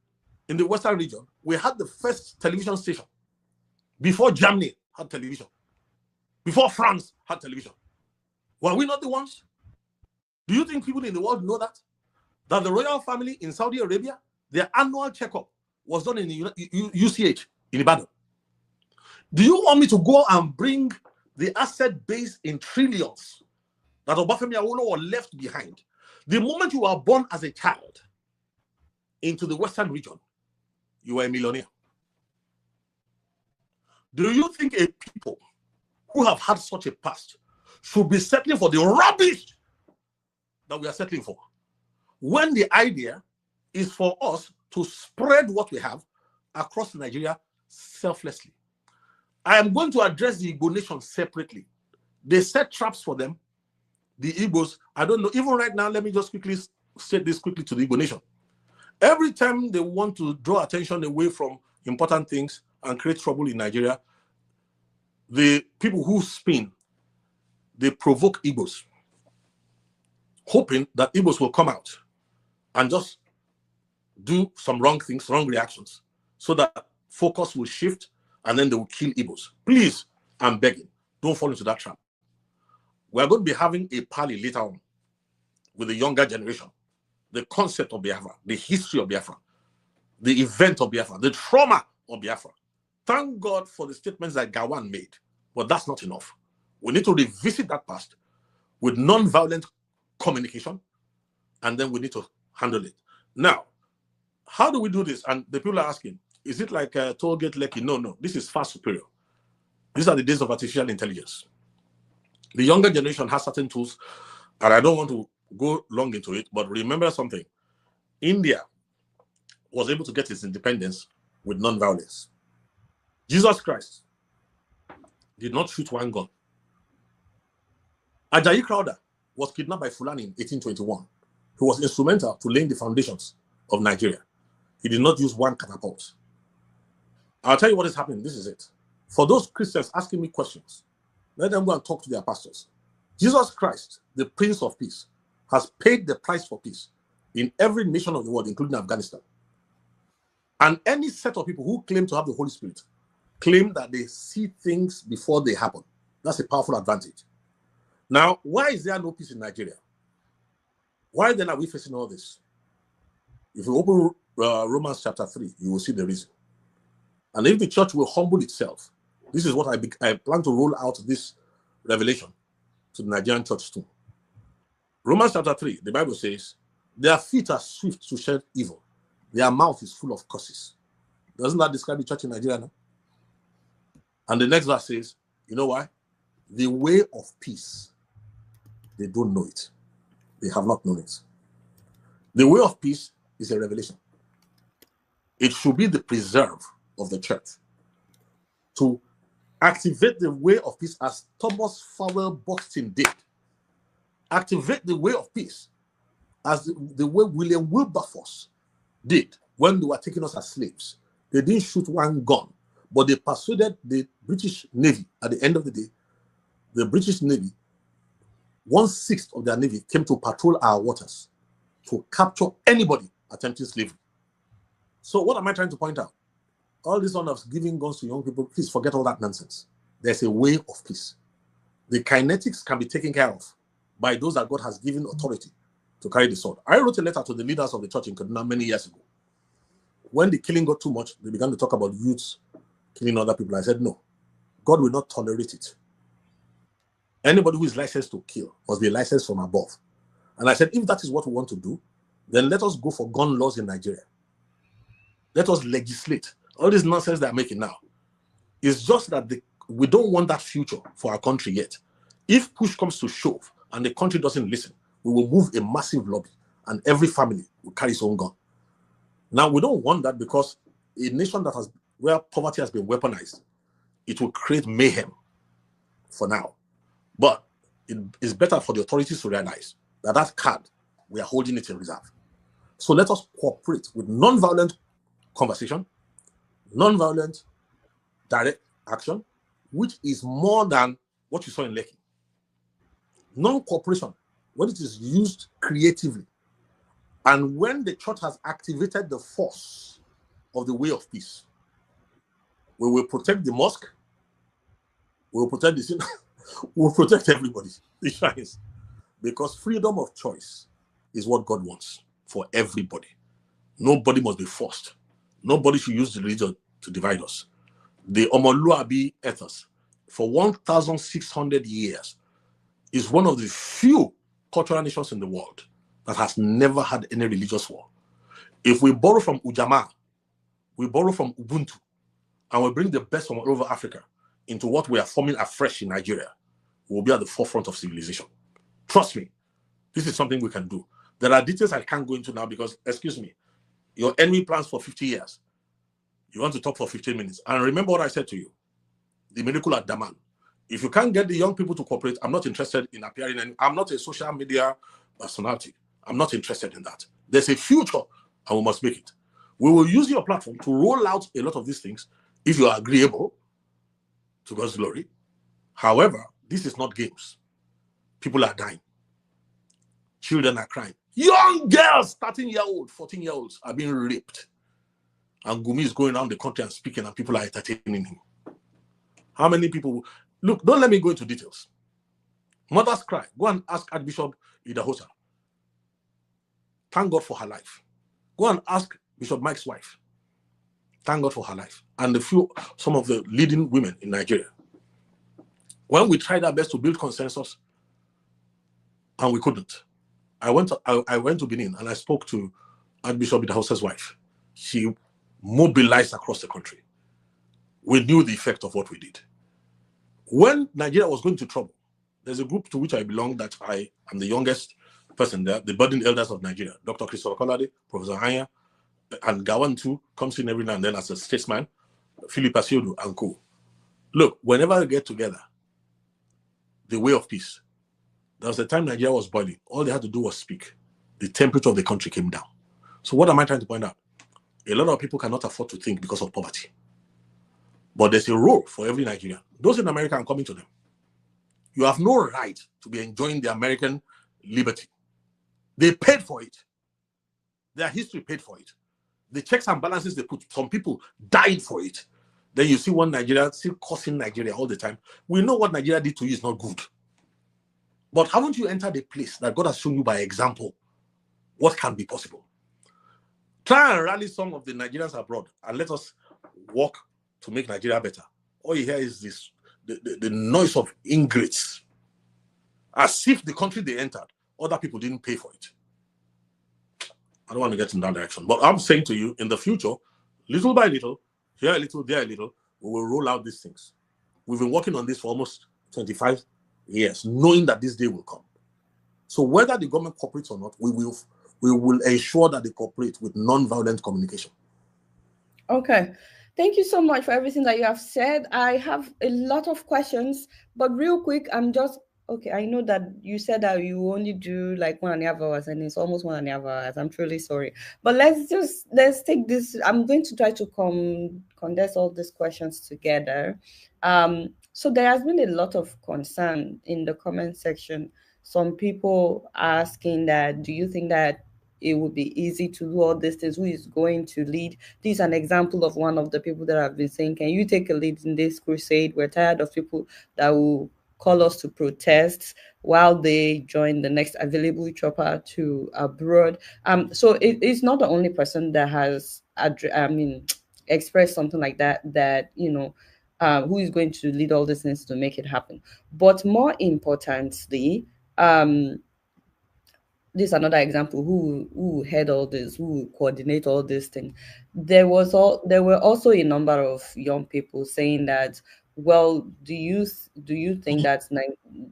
Speaker 2: in the Western region, we had the first television station before Germany had television, before France had television? Were we not the ones? Do you think people in the world know that? That the royal family in Saudi Arabia, their annual checkup was done in the UCH in Ibadan? Do you want me to go and bring the asset base in trillions that Obafemi Awolowo left behind? The moment you are born as a child into the Western region, you are a millionaire. Do you think a people who have had such a past should be settling for the rubbish that we are settling for, when the idea is for us to spread what we have across Nigeria selflessly? I am going to address the Igbo nation separately. They set traps for them. The Igbos, I don't know, even right now, let me just quickly state this quickly to the Igbo nation. Every time they want to draw attention away from important things and create trouble in Nigeria, the people who spin, they provoke Igbos, hoping that Igbos will come out and just do some wrong things, wrong reactions, so that focus will shift and then they will kill Igbos. Please, I'm begging, don't fall into that trap. We're going to be having a parley later on with the younger generation, the concept of Biafra, the history of Biafra, the event of Biafra, the trauma of Biafra. Thank God for the statements that Gawan made, but that's not enough. We need to revisit that past with non-violent communication, and then we need to handle it. Now, how do we do this? And the people are asking, is it like a toll gate Lekki? No, no, this is far superior. These are the days of artificial intelligence. The younger generation has certain tools, and I don't want to go long into it, but remember something. India was able to get its independence with non-violence. Jesus Christ did not shoot one gun. Ajayi Crowther was kidnapped by Fulani in 1821. He was instrumental to laying the foundations of Nigeria. He did not use one catapult. I'll tell you what is happening. This is it. For those Christians asking me questions, let them go and talk to their pastors. Jesus Christ, the Prince of Peace, has paid the price for peace in every nation of the world, including Afghanistan. And any set of people who claim to have the Holy Spirit claim that they see things before they happen. That's a powerful advantage. Now, why is there no peace in Nigeria? Why then are we facing all this? If you open Romans chapter 3, you will see the reason. And if the church will humble itself, this is what I plan to roll out this revelation to the Nigerian church too. Romans chapter 3, the Bible says, their feet are swift to shed evil. Their mouth is full of curses. Doesn't that describe the church in Nigeria now? And the next verse says, you know why? The way of peace, they don't know it. They have not known it. The way of peace is a revelation. It should be the preserve of the church to activate the way of peace as Thomas Fowell Buxton did. Activate the way of peace as the way William Wilberforce did when they were taking us as slaves. They didn't shoot one gun, but they persuaded the British Navy. At the end of the day, the British Navy, 1/6 of their Navy came to patrol our waters to capture anybody attempting slavery. So what am I trying to point out? All this on of giving guns to young people, please forget all that nonsense. There's a way of peace. The kinetics can be taken care of by those that God has given authority to carry the sword. I wrote a letter to the leaders of the church in Kaduna many years ago. When the killing got too much, they began to talk about youths killing other people. I said, no, God will not tolerate it. Anybody who is licensed to kill must be licensed from above. And I said, if that is what we want to do, then let us go for gun laws in Nigeria. Let us legislate. All this nonsense they're making now is just that we don't want that future for our country yet. If push comes to shove and the country doesn't listen, we will move a massive lobby and every family will carry its own gun. Now, we don't want that because a nation where poverty has been weaponized it will create mayhem for now. But it is better for the authorities to realize that that card, we are holding it in reserve. So let us cooperate with non-violent conversation, non-violent direct action, which is more than what you saw in Lekki. Non-cooperation, when it is used creatively, and when the church has activated the force of the way of peace, we will protect the mosque, we will protect the sin, we will protect everybody, the shrines, because freedom of choice is what God wants for everybody. Nobody must be forced. Nobody should use the religion to divide us. The Omoluabi ethos, for 1,600 years, is one of the few cultural nations in the world that has never had any religious war. If we borrow from Ujamaa, we borrow from Ubuntu, and we bring the best from all over Africa into what we are forming afresh in Nigeria, we will be at the forefront of civilization. Trust me, this is something we can do. There are details I can't go into now because, excuse me, your enemy plans for 50 years. You want to talk for 15 minutes. And remember what I said to you, the miracle at Daman. If you can't get the young people to cooperate, I'm not interested in appearing. I'm not a social media personality. I'm not interested in that. There's a future and we must make it. We will use your platform to roll out a lot of these things if you are agreeable, to God's glory. However, this is not games. People are dying. Children are crying. Young girls, 13-year-old, 14-year-olds are being raped. And Gumi is going around the country and speaking, and people are entertaining him. How many people? Look, don't let me go into details. Mothers cry. Go and ask Archbishop Idahosa. Thank God for her life. Go and ask Bishop Mike's wife. Thank God for her life. And some of the leading women in Nigeria. When we tried our best to build consensus, and we couldn't. I went to Benin and I spoke to Archbishop Idahosa's wife. She mobilized across the country. We knew the effect of what we did. When Nigeria was going to trouble, there's a group to which I belong that I am the youngest person there, the budding elders of Nigeria. Dr. Christopher Kolade, Professor Anya, and Gawan too comes in every now and then as a statesman, Philip Asiodu and co. Look, whenever we get together, the way of peace, there was a time Nigeria was boiling. All they had to do was speak. The temperature of the country came down. So what am I trying to point out? A lot of people cannot afford to think because of poverty. But there's a role for every Nigerian. Those in America, I'm coming to them. You have no right to be enjoying the American liberty. They paid for it. Their history paid for it. The checks and balances they put, some people died for it. Then you see one Nigeria still cursing Nigeria all the time. We know what Nigeria did to you is not good. But haven't you entered a place that God has shown you by example what can be possible? Try and rally some of the Nigerians abroad and let us work to make Nigeria better. All you hear is this, the noise of ingrates. As if the country they entered, other people didn't pay for it. I don't want to get in that direction. But I'm saying to you, in the future, little by little, here a little, there a little, we will roll out these things. We've been working on this for almost 25 years, knowing that this day will come. So whether the government cooperates or not, we will ensure that they cooperate with non-violent communication.
Speaker 1: Okay. Thank you so much for everything that you have said. I have a lot of questions, but real quick, okay, I know that you said that you only do like 1.5 hours and it's almost 1.5 hours. I'm truly sorry. But let's take this. I'm going to try to condense all these questions together. So there has been a lot of concern in the comment section. Some people asking that, do you think that it would be easy to do all these things? Who is going to lead? This is an example of one of the people that have been saying, can you take a lead in this crusade? We're tired of people that will call us to protest while they join the next available chopper to abroad. So it's not the only person that has expressed something like that, who is going to lead all these things to make it happen. But more importantly, this is another example who head all this, who coordinate all these things. There were also a number of young people saying that well, do you think that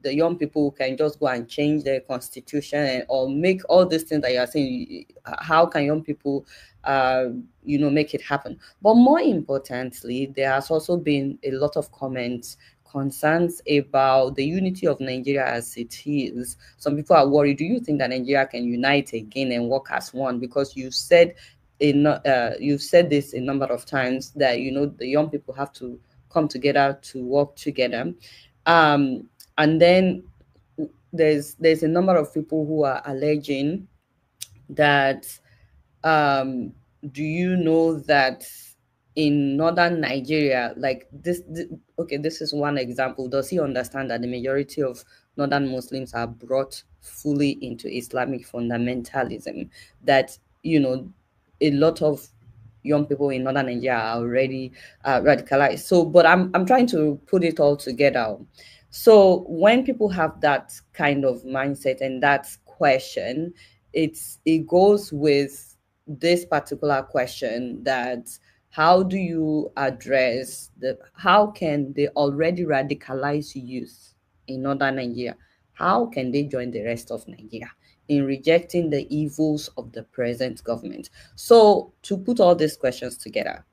Speaker 1: the young people can just go and change their constitution or make all these things that you are saying? How can young people, make it happen? But more importantly, there has also been a lot of comments, concerns about the unity of Nigeria as it is. Some people are worried. Do you think that Nigeria can unite again and work as one? Because you've said this a number of times that the young people have to come together to work together. And then there's a number of people who are alleging that do you know that in northern Nigeria, like okay, this is one example. Does he understand that the majority of northern Muslims are brought fully into Islamic fundamentalism? That a lot of young people in northern Nigeria are already radicalized. So, but I'm trying to put it all together. So when people have that kind of mindset and that question, it goes with this particular question, that how do you address how can the already radicalized youth in northern Nigeria, how can they join the rest of Nigeria in rejecting the evils of the present government? So to put all these questions together,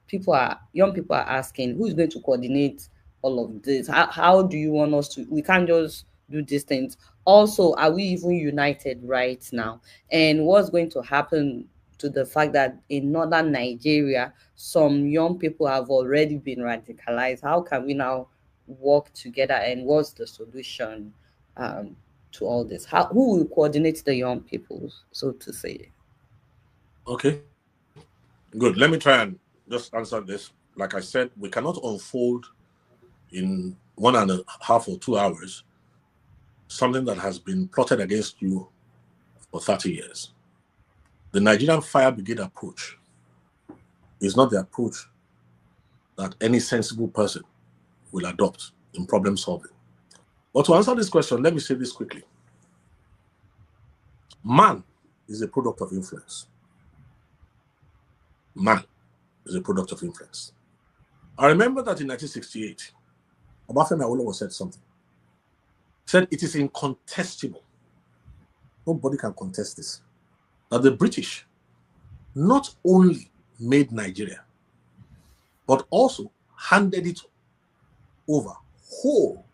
Speaker 1: young people are asking, who is going to coordinate all of this? How do you want us to? We can't just do these things. Also, are we even united right now? And what's going to happen to the fact that in northern Nigeria, some young people have already been radicalized? How can we now work together, and what's the solution to all this? Who will coordinate the young people, so to say?
Speaker 2: Okay, good. Let me try and just answer this. Like I said, we cannot unfold in 1.5 or 2 hours something that has been plotted against you for 30 years. The Nigerian fire brigade approach is not the approach that any sensible person will adopt in problem solving. But to answer this question, let me say this quickly. Man is a product of influence. Man is a product of influence. I remember that in 1968, Obafemi Awolowo said something. He said, it is incontestable. Nobody can contest this. That the British not only made Nigeria, but also handed it over whole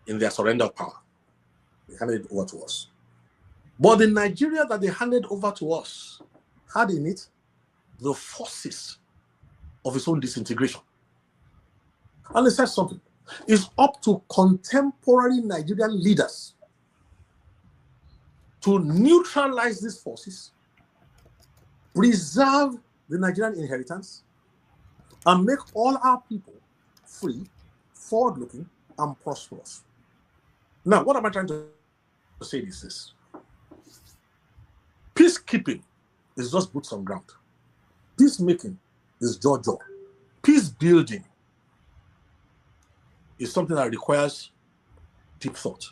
Speaker 2: in their surrender of power. They handed it over to us. But the Nigeria that they handed over to us had in it the forces of its own disintegration. And they said something. It's up to contemporary Nigerian leaders to neutralize these forces, preserve the Nigerian inheritance, and make all our people free, forward-looking, and prosperous. Now, what am I trying to say is this. Peacekeeping is just boots on ground. Peacemaking is jaw. Peace building is something that requires deep thought.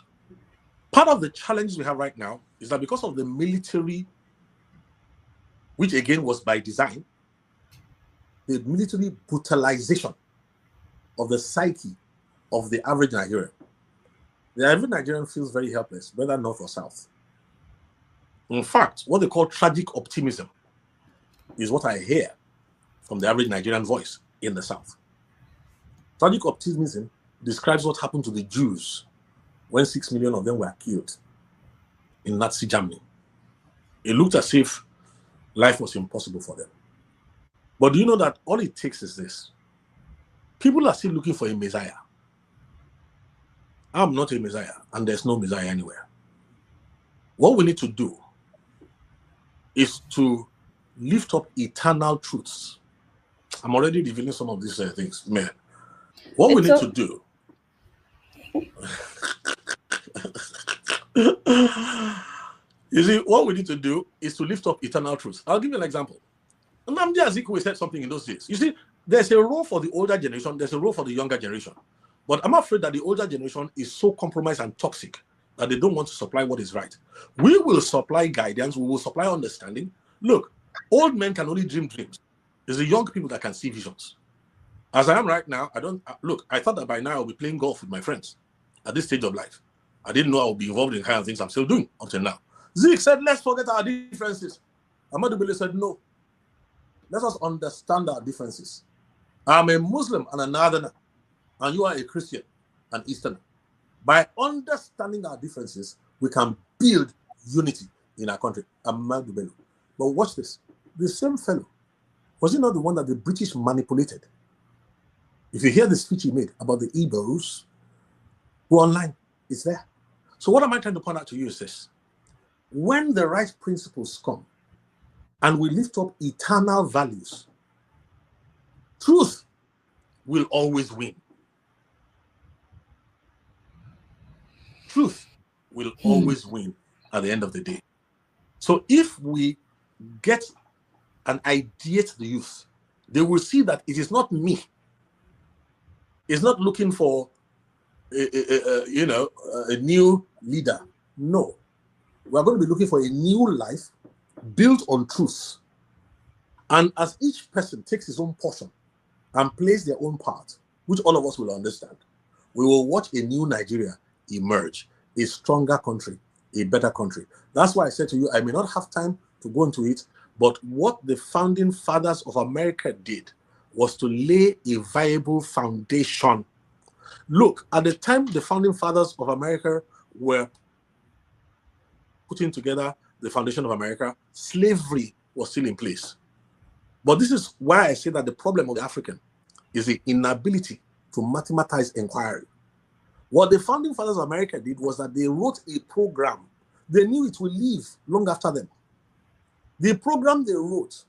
Speaker 2: Part of the challenge we have right now is that because of the military, which again was by design, the military brutalization of the psyche of the average Nigerian. The average Nigerian feels very helpless, whether north or south. In fact, what they call tragic optimism is what I hear from the average Nigerian voice in the south. Tragic optimism describes what happened to the Jews when 6 million of them were killed in Nazi Germany. It looked as if life was impossible for them. But do you know that all it takes is this? People are still looking for a Messiah. I'm not a Messiah, and there's no Messiah anywhere. What we need to do is to lift up eternal truths. I'm already revealing some of these things, man. What we need to do you see, what we need to do is to lift up eternal truths. I'll give you an example. Nnamdi Azikiwe said something in those days. You see, there's a role for the older generation, there's a role for the younger generation. But I'm afraid that the older generation is so compromised and toxic that they don't want to supply what is right. We will supply guidance, we will supply understanding. Look, old men can only dream dreams. It's the young people that can see visions. As I am right now, I don't look. I thought that by now I'll be playing golf with my friends at this stage of life. I didn't know I would be involved in the kind of things I'm still doing up till now. Zeke said, let's forget our differences. Ahmadu Bello said, no. Let us understand our differences. I'm a Muslim and a Northerner, and you are a Christian and Easterner. By understanding our differences, we can build unity in our country. Ahmadu Bello. But watch this. The same fellow, was he not the one that the British manipulated? If you hear the speech he made about the Igbos, go online, it's there. So what am I trying to point out to you is this. When the right principles come and we lift up eternal values, truth will always win. Truth will always win at the end of the day. So if we get and ideate the youth, they will see that it is not me. It's not looking for a new leader. No. We're going to be looking for a new life built on truth. And as each person takes his own portion and plays their own part, which all of us will understand, we will watch a new Nigeria emerge, a stronger country, a better country. That's why I said to you, I may not have time to go into it, but what the founding fathers of America did was to lay a viable foundation. Look, at the time the founding fathers of America were putting together the foundation of America, slavery was still in place. But this is why I say that the problem of the African is the inability to mathematize inquiry. What the founding fathers of America did was that they wrote a program. They knew it would live long after them. The program they wrote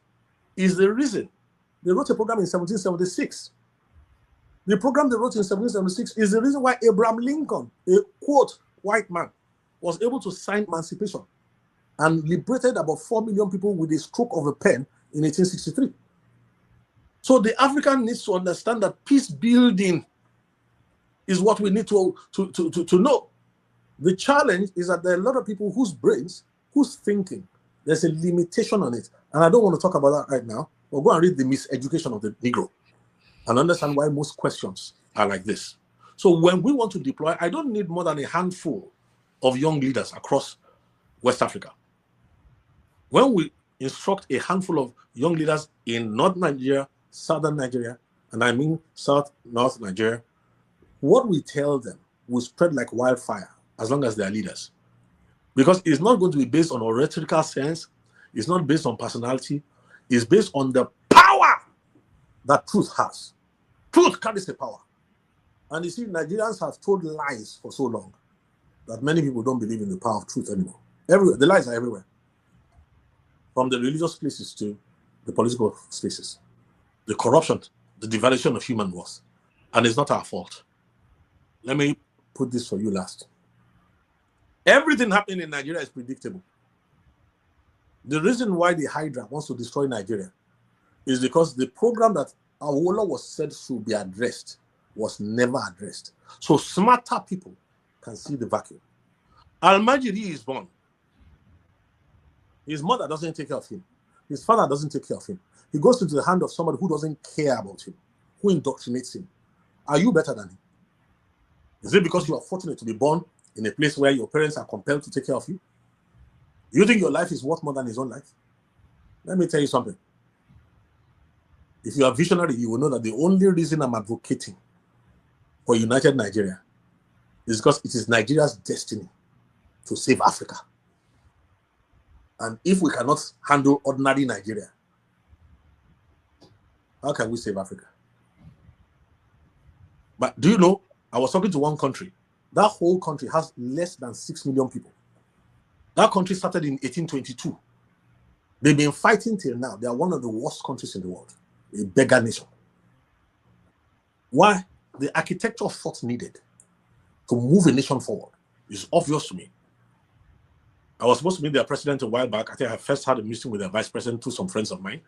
Speaker 2: is the reason. They wrote a program in 1776. The program they wrote in 1776 is the reason why Abraham Lincoln, a quote white man, was able to sign emancipation and liberated about 4 million people with a stroke of a pen in 1863. So the African needs to understand that peace building is what we need to know. The challenge is that there are a lot of people whose brains, whose thinking, there's a limitation on it. And I don't want to talk about that right now. But go and read the miseducation of the Negro and understand why most questions are like this. So when we want to deploy, I don't need more than a handful of young leaders across West Africa. When we instruct a handful of young leaders in North Nigeria, Southern Nigeria, and I mean South, North Nigeria, what we tell them will spread like wildfire as long as they are leaders. Because it's not going to be based on oratorical sense, it's not based on personality, it's based on the power that truth has. Truth carries the power. And you see, Nigerians have told lies for so long that many people don't believe in the power of truth anymore. Everywhere, the lies are everywhere. From the religious places to the political spaces. The corruption, the devaluation of human worth. And it's not our fault. Let me put this for you last. Everything happening in Nigeria is predictable. The reason why the Hydra wants to destroy Nigeria is because the program that ADEOLA was said should be addressed was never addressed. So smarter people can see the vacuum. Al-Majiri is born. His mother doesn't take care of him. His father doesn't take care of him. He goes into the hand of somebody who doesn't care about him, who indoctrinates him. Are you better than him? Is it because you are fortunate to be born in a place where your parents are compelled to take care of you? Do you think your life is worth more than his own life? Let me tell you something. If you are visionary, you will know that the only reason I'm advocating for United Nigeria is because it is Nigeria's destiny to save Africa. And if we cannot handle ordinary Nigeria, how can we save Africa? But do you know, I was talking to one country. That whole country has less than 6 million people. That country started in 1822. They've been fighting till now. They are one of the worst countries in the world. A beggar nation. Why? The architecture of thought needed to move a nation forward is obvious to me. I was supposed to meet their president a while back. I think I first had a meeting with their vice president through some friends of mine.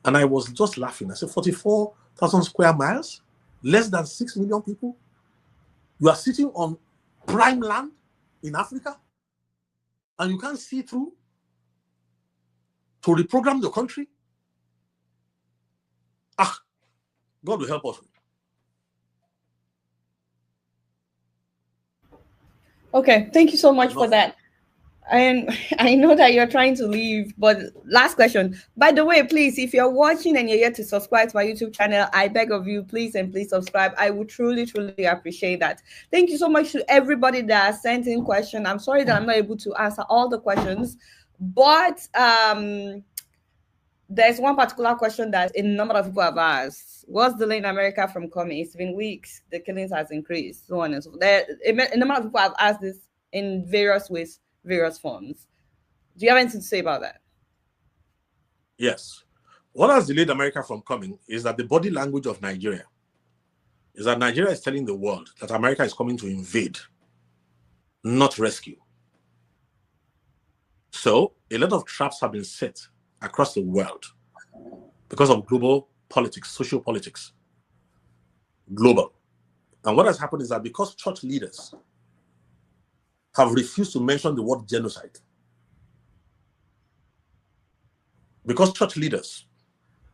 Speaker 2: And I was just laughing. I said, 44,000 square miles, less than 6 million people. You are sitting on prime land in Africa, and you can't see through to reprogram the country. God will help us.
Speaker 1: Okay, thank you so much for that. And I know that you're trying to leave, but last question. By the way, please, if you're watching and you're yet to subscribe to my YouTube channel, I beg of you, please and please subscribe. I would truly, truly appreciate that. Thank you so much to everybody that sent in questions. I'm sorry that I'm not able to answer all the questions, but there's one particular question that a number of people have asked. What's delaying America from coming? It's been weeks. The killings has increased. So on and so forth. A number of people have asked this in various ways, various forms. Do you have anything to say about that?
Speaker 2: Yes. What has delayed America from coming is that the body language of Nigeria is that Nigeria is telling the world that America is coming to invade, not rescue. So a lot of traps have been set across the world because of global politics, social politics, global. And what has happened is that because church leaders have refused to mention the word genocide, because church leaders,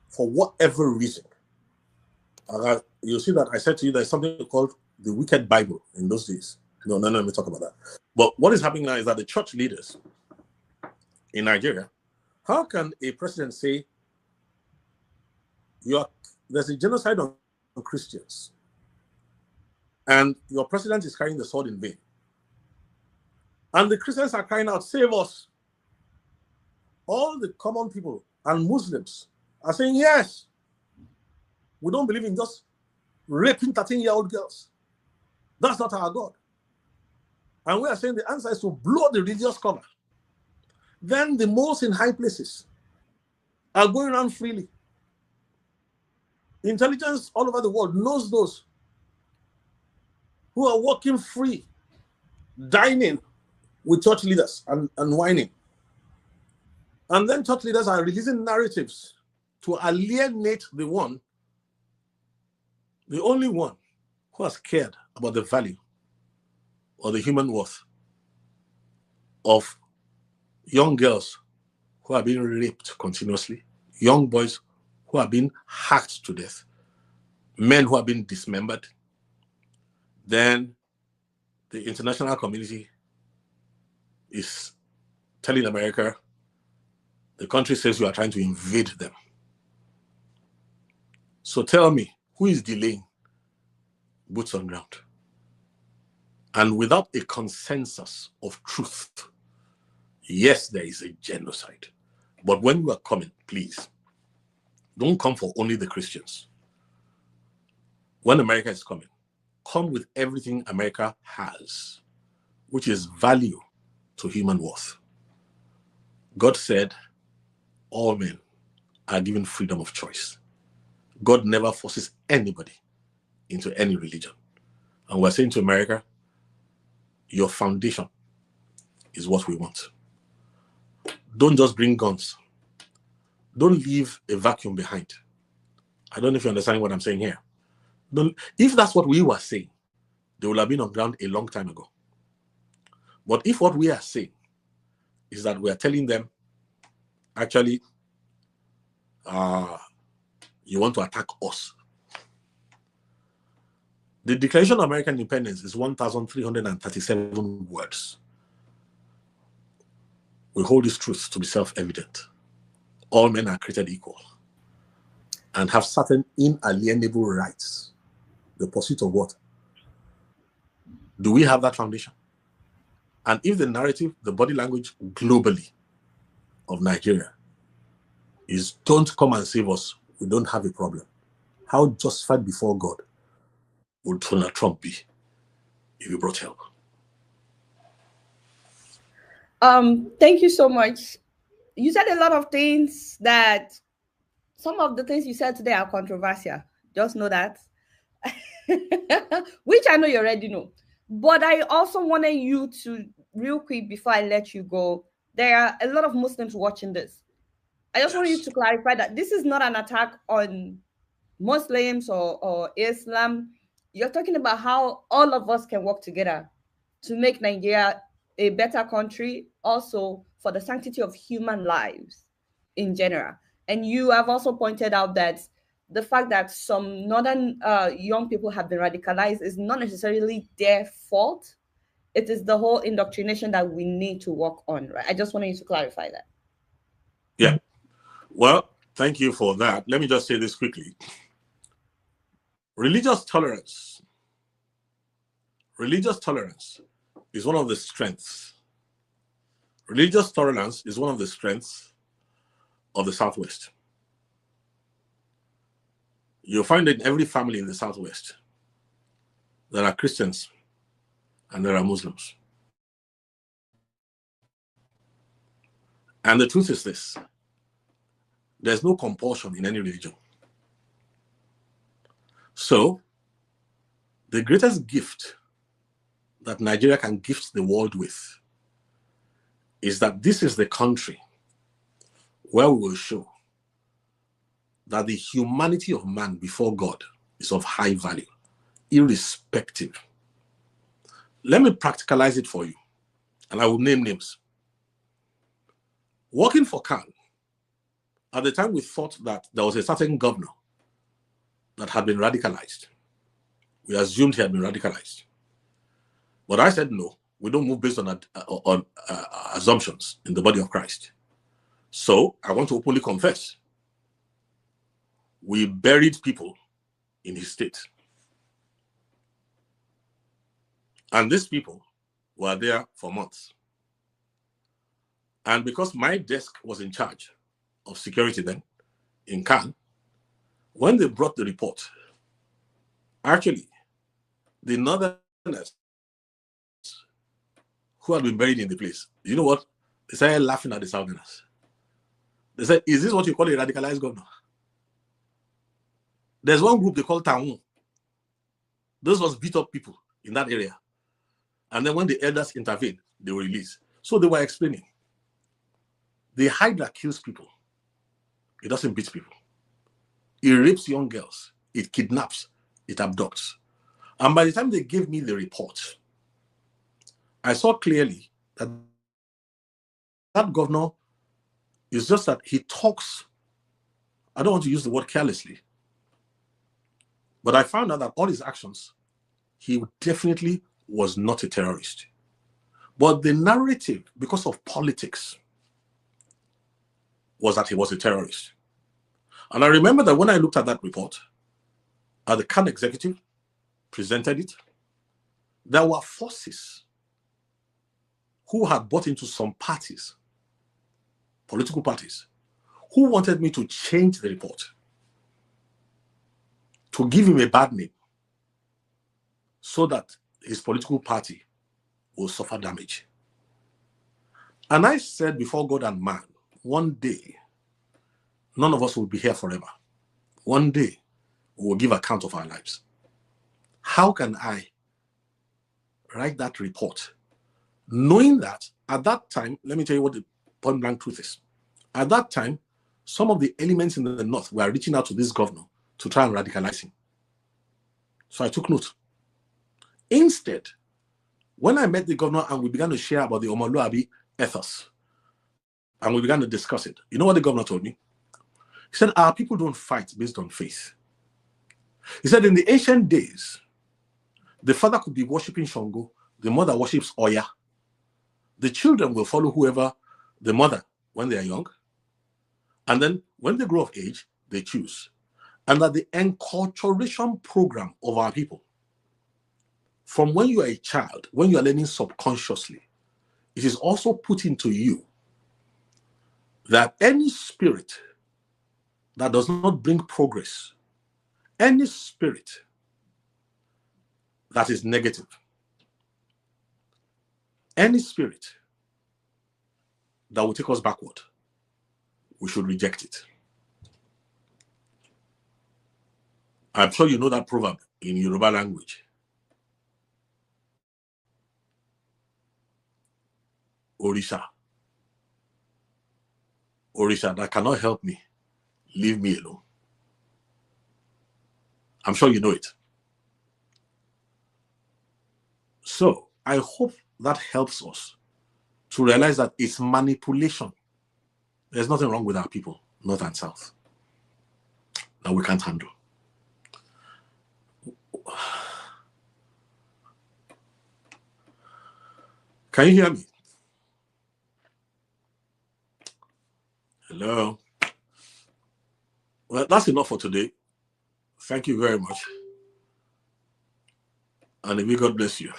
Speaker 2: for whatever reason, you'll see that I said to you there's something called the wicked Bible in those days. No, let me talk about that. But what is happening now is that the church leaders in Nigeria, how can a president say there's a genocide on Christians and your president is carrying the sword in vain? And the Christians are crying out, save us. All the common people and Muslims are saying, yes, we don't believe in just raping 13-year-old girls. That's not our God. And we are saying the answer is to blow the religious cover. Then the most in high places are going around freely. Intelligence all over the world knows those who are walking free, dining with church leaders and whining. And then church leaders are releasing narratives to alienate the only one who has cared about the value or the human worth of young girls who are being raped continuously, young boys who are being hacked to death, men who are being dismembered. Then the international community is telling America, the country says you are trying to invade them. So tell me, who is delaying boots on ground? And without a consensus of truth, yes, there is a genocide. But when you are coming, please, don't come for only the Christians. When America is coming, come with everything America has, which is value to human worth. God said all men are given freedom of choice. God never forces anybody into any religion. And we're saying to America, your foundation is what we want. Don't just bring guns. Don't leave a vacuum behind. I don't know if you understand what I'm saying here. If that's what we were saying, they would have been on ground a long time ago. But if what we are saying is that we are telling them, actually, you want to attack us. The Declaration of American Independence is 1,337 words. We hold this truth to be self-evident. All men are created equal and have certain inalienable rights. The pursuit of what? Do we have that foundation? And if the narrative, the body language globally of Nigeria is don't come and save us, we don't have a problem, how justified before God would Donald Trump be if he brought help?
Speaker 1: Thank you so much. You said a lot of things that some of the things you said today are controversial. Just know that. Which I know you already know. But I also wanted you to, real quick, before I let you go, there are a lot of Muslims watching this. I just want you to clarify that this is not an attack on Muslims or Islam. You're talking about how all of us can work together to make Nigeria a better country, also for the sanctity of human lives in general. And you have also pointed out that the fact that some northern young people have been radicalized is not necessarily their fault. it is the whole indoctrination that we need to work on, right? I just wanted you to clarify that.
Speaker 2: Yeah. Well, thank you for that. Let me just say this quickly. Religious tolerance is one of the strengths. Religious tolerance is one of the strengths of the Southwest. You'll find in every family in the Southwest, there are Christians and there are Muslims. And the truth is this: there's no compulsion in any religion. So, the greatest gift that Nigeria can gift the world with is that this is the country where we will show that the humanity of man before God is of high value, irrespective. Let me practicalize it for you, and I will name names. Working for Khan, at the time we thought that there was a certain governor that had been radicalized. We assumed he had been radicalized. But I said, no, we don't move based on assumptions in the body of Christ. So I want to openly confess. We buried people in his state. And these people were there for months. And because my desk was in charge of security then in Cannes, when they brought the report, actually, the northerners who had been buried in the place, you know what? They started laughing at the southerners. They said, is this what you call a radicalized governor? There's one group they call Taun. Those was beat up people in that area. And then when the elders intervened, they were released. So they were explaining. The Hydra kills people. It doesn't beat people. It rapes young girls. It kidnaps. It abducts. And by the time they gave me the report, I saw clearly that that governor is just that he talks, I don't want to use the word carelessly, but I found out that all his actions, he definitely was not a terrorist. But the narrative, because of politics, was that he was a terrorist. And I remember that when I looked at that report, the Khan executive presented it, there were forces who had bought into some parties, political parties, who wanted me to change the report, to give him a bad name, so that his political party will suffer damage. And I said before God and man, one day, none of us will be here forever. One day, we will give account of our lives. How can I write that report, knowing that at that time, let me tell you what the point blank truth is. At that time, some of the elements in the north were reaching out to this governor to try and radicalize him. So I took note. Instead, when I met the governor and we began to share about the Omoluabi ethos, and we began to discuss it, you know what the governor told me? He said, our people don't fight based on faith. He said, in the ancient days, the father could be worshiping Shango, the mother worships Oya. The children will follow whoever the mother when they are young. And then when they grow of age, they choose. And that the enculturation program of our people, from when you are a child, when you are learning subconsciously, it is also put into you that any spirit that does not bring progress, any spirit that is negative, any spirit that will take us backward, we should reject it. I'm sure you know that proverb in Yoruba language. Orisha. Orisha that cannot help me, leave me alone. I'm sure you know it. So I hope that helps us to realize that it's manipulation. There's nothing wrong with our people, north and south, that we can't handle. Can you hear me? Hello. Well, that's enough for today. Thank you very much. And may God bless you.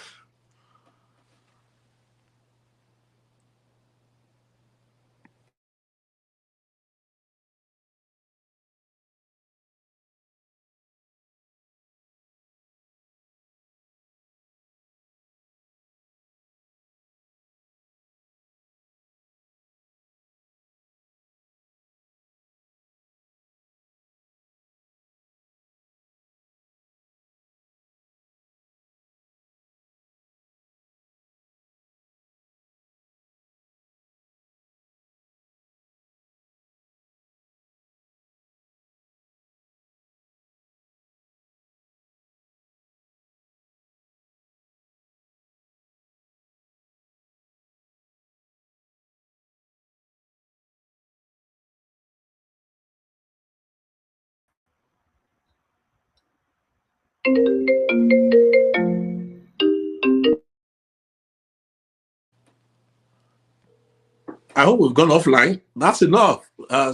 Speaker 2: I hope we've gone offline. That's enough. I'm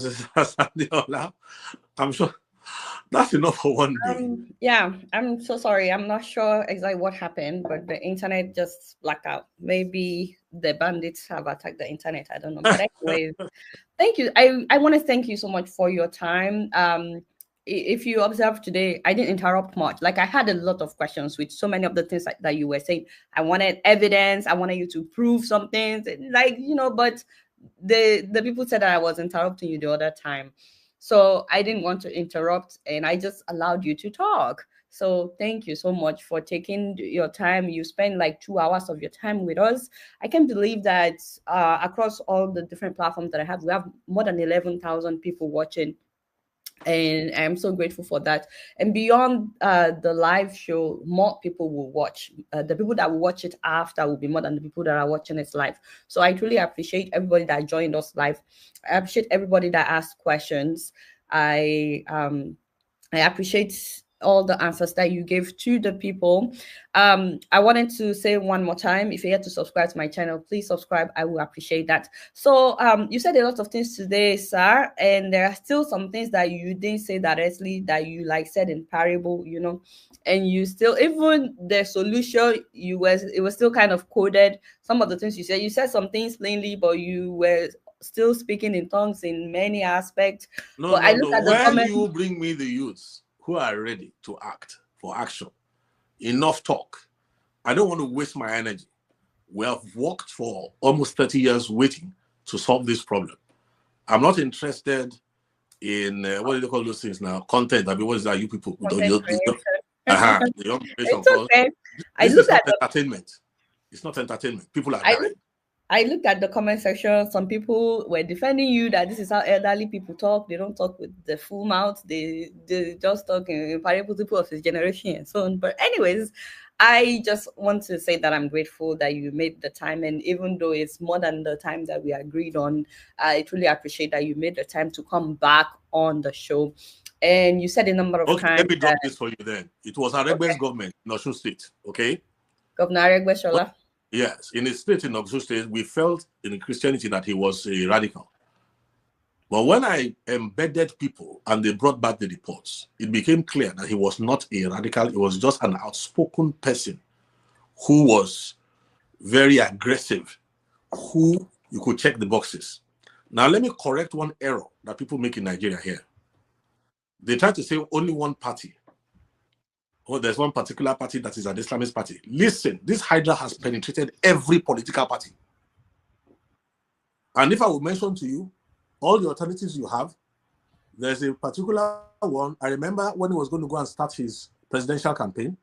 Speaker 2: sure that's enough for one day.
Speaker 1: Yeah, I'm so sorry. I'm not sure exactly what happened, but the internet just blacked out. Maybe the bandits have attacked the internet. I don't know. But anyways, thank you. I want to thank you so much for your time. If you observe today, I didn't interrupt much. Like I had a lot of questions with so many of the things that you were saying. I wanted evidence. I wanted you to prove some things, like but the people said that I was interrupting you the other time. So I didn't want to interrupt and I just allowed you to talk. So thank you so much for taking your time. You spend like 2 hours of your time with us. I can't believe that across all the different platforms that I have, we have more than 11,000 people watching. And I'm so grateful for that. And beyond the live show, more people will watch. The people that will watch it after will be more than the people that are watching it live. So I truly appreciate everybody that joined us live. I appreciate everybody that asked questions. I appreciate all the answers that you gave to the people. I wanted to say one more time, if you're here to subscribe to my channel, please subscribe. I will appreciate that. So you said a lot of things today, sir, and there are still some things that you didn't say directly that you said in parable, and you still, even the solution, it was still kind of coded. Some of the things you said some things plainly, but you were still speaking in tongues in many aspects.
Speaker 2: No.
Speaker 1: I look at the
Speaker 2: When
Speaker 1: comment.
Speaker 2: you bring me the youths who are ready to act for action, enough talk. I don't want to waste my energy. We have worked for almost 30 years waiting to solve this problem. I'm not interested in what do they call those things now? Content. I mean, what is that? You people,
Speaker 1: Content
Speaker 2: the young generation.
Speaker 1: It's okay.
Speaker 2: This is not entertainment. It's not entertainment. People are dying.
Speaker 1: I looked at the comment section. Some people were defending you that this is how elderly people talk. They don't talk with the full mouth. They just talk in parable people of his generation and so on. But anyways, I just want to say that I'm grateful that you made the time. And even though it's more than the time that we agreed on, I truly appreciate that you made the time to come back on the show. And you said a number of times.
Speaker 2: Let me drop this for you then. It was Aregbe's government in Osun State, okay?
Speaker 1: Governor Aregbe Shola.
Speaker 2: Yes, in his state in Osun State, we felt in Christianity that he was a radical. But when I embedded people and they brought back the reports, it became clear that he was not a radical. He was just an outspoken person who was very aggressive, who you could check the boxes. Now, let me correct one error that people make in Nigeria here. They try to say only one party. Oh, there's one particular party that is an Islamist party. Listen, this Hydra has penetrated every political party. And if I would mention to you all the alternatives you have, there's a particular one. I remember when he was going to go and start his presidential campaign,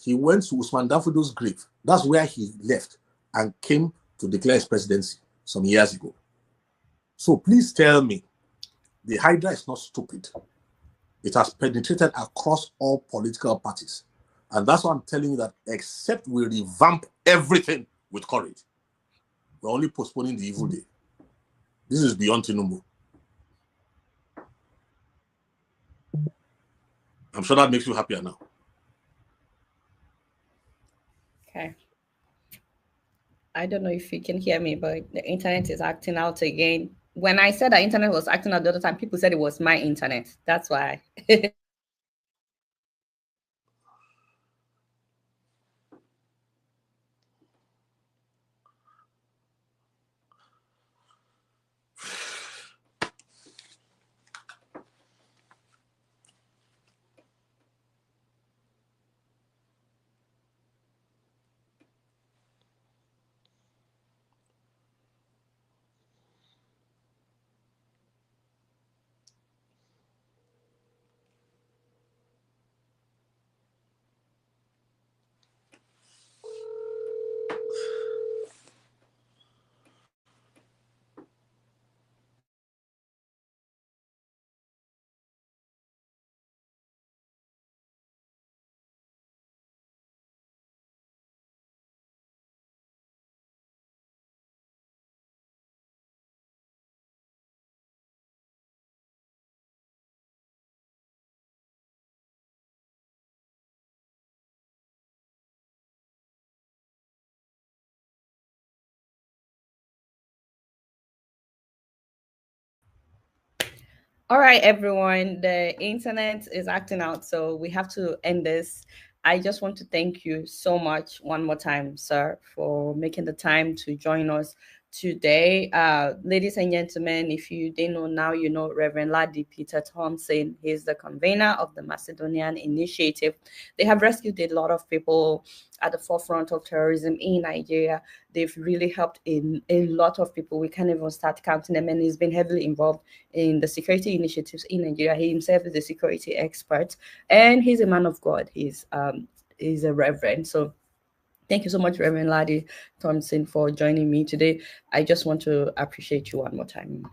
Speaker 2: he went to Usman Danfodo's grave. That's where he left and came to declare his presidency some years ago. So please tell me, the Hydra is not stupid. It has penetrated across all political parties. And that's why I'm telling you that except we revamp everything with courage, we're only postponing the evil day. This is beyond Tinubu. I'm sure that makes you happier now.
Speaker 1: Okay. I don't know if you can hear me, but the internet is acting out again. When I said the internet was acting out the other time, people said it was my internet. That's why. All right, everyone. The internet is acting out, so we have to end this. I just want to thank you so much one more time, sir, for making the time to join us today. Ladies and gentlemen, if you didn't know now, you know Reverend Ladi Peter Thompson. He's the convener of the Macedonian Initiative. They have rescued a lot of people at the forefront of terrorism in Nigeria. They've really helped in a lot of people. We can't even start counting them, and he's been heavily involved in the security initiatives in Nigeria. He himself is a security expert, and he's a man of God. He's a reverend. So thank you so much, Reverend Ladi Thompson, for joining me today. I just want to appreciate you one more time.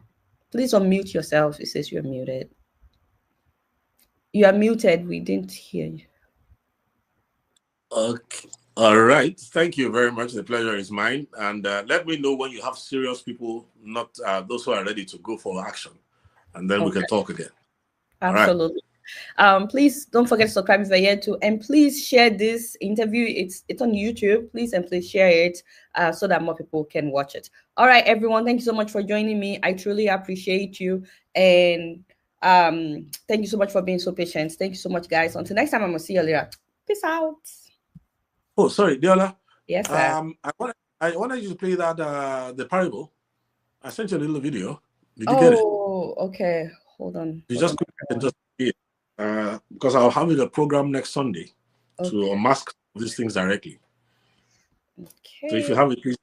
Speaker 1: Please unmute yourself. It says you're muted. You are muted. We didn't hear you.
Speaker 2: Okay. All right. Thank you very much. The pleasure is mine. And let me know when you have serious people, not those who are ready to go for action. And then we can talk again.
Speaker 1: Absolutely. All right. Please don't forget to subscribe if you're here too, and please share this interview. It's on YouTube. Please share it so that more people can watch it. All right, everyone. Thank you so much for joining me. I truly appreciate you, and thank you so much for being so patient. Thank you so much, guys. Until next time, I'm gonna see you later. Peace out.
Speaker 2: Oh, sorry, Diola.
Speaker 1: Yes, sir.
Speaker 2: I wanted you to play that the parable. I sent you a little video. Did you get it?
Speaker 1: Oh, okay. Hold on.
Speaker 2: You just couldn't just see it. Because I'll have a program next Sunday to unmask these things directly.
Speaker 1: Okay.
Speaker 2: So if you have it, please.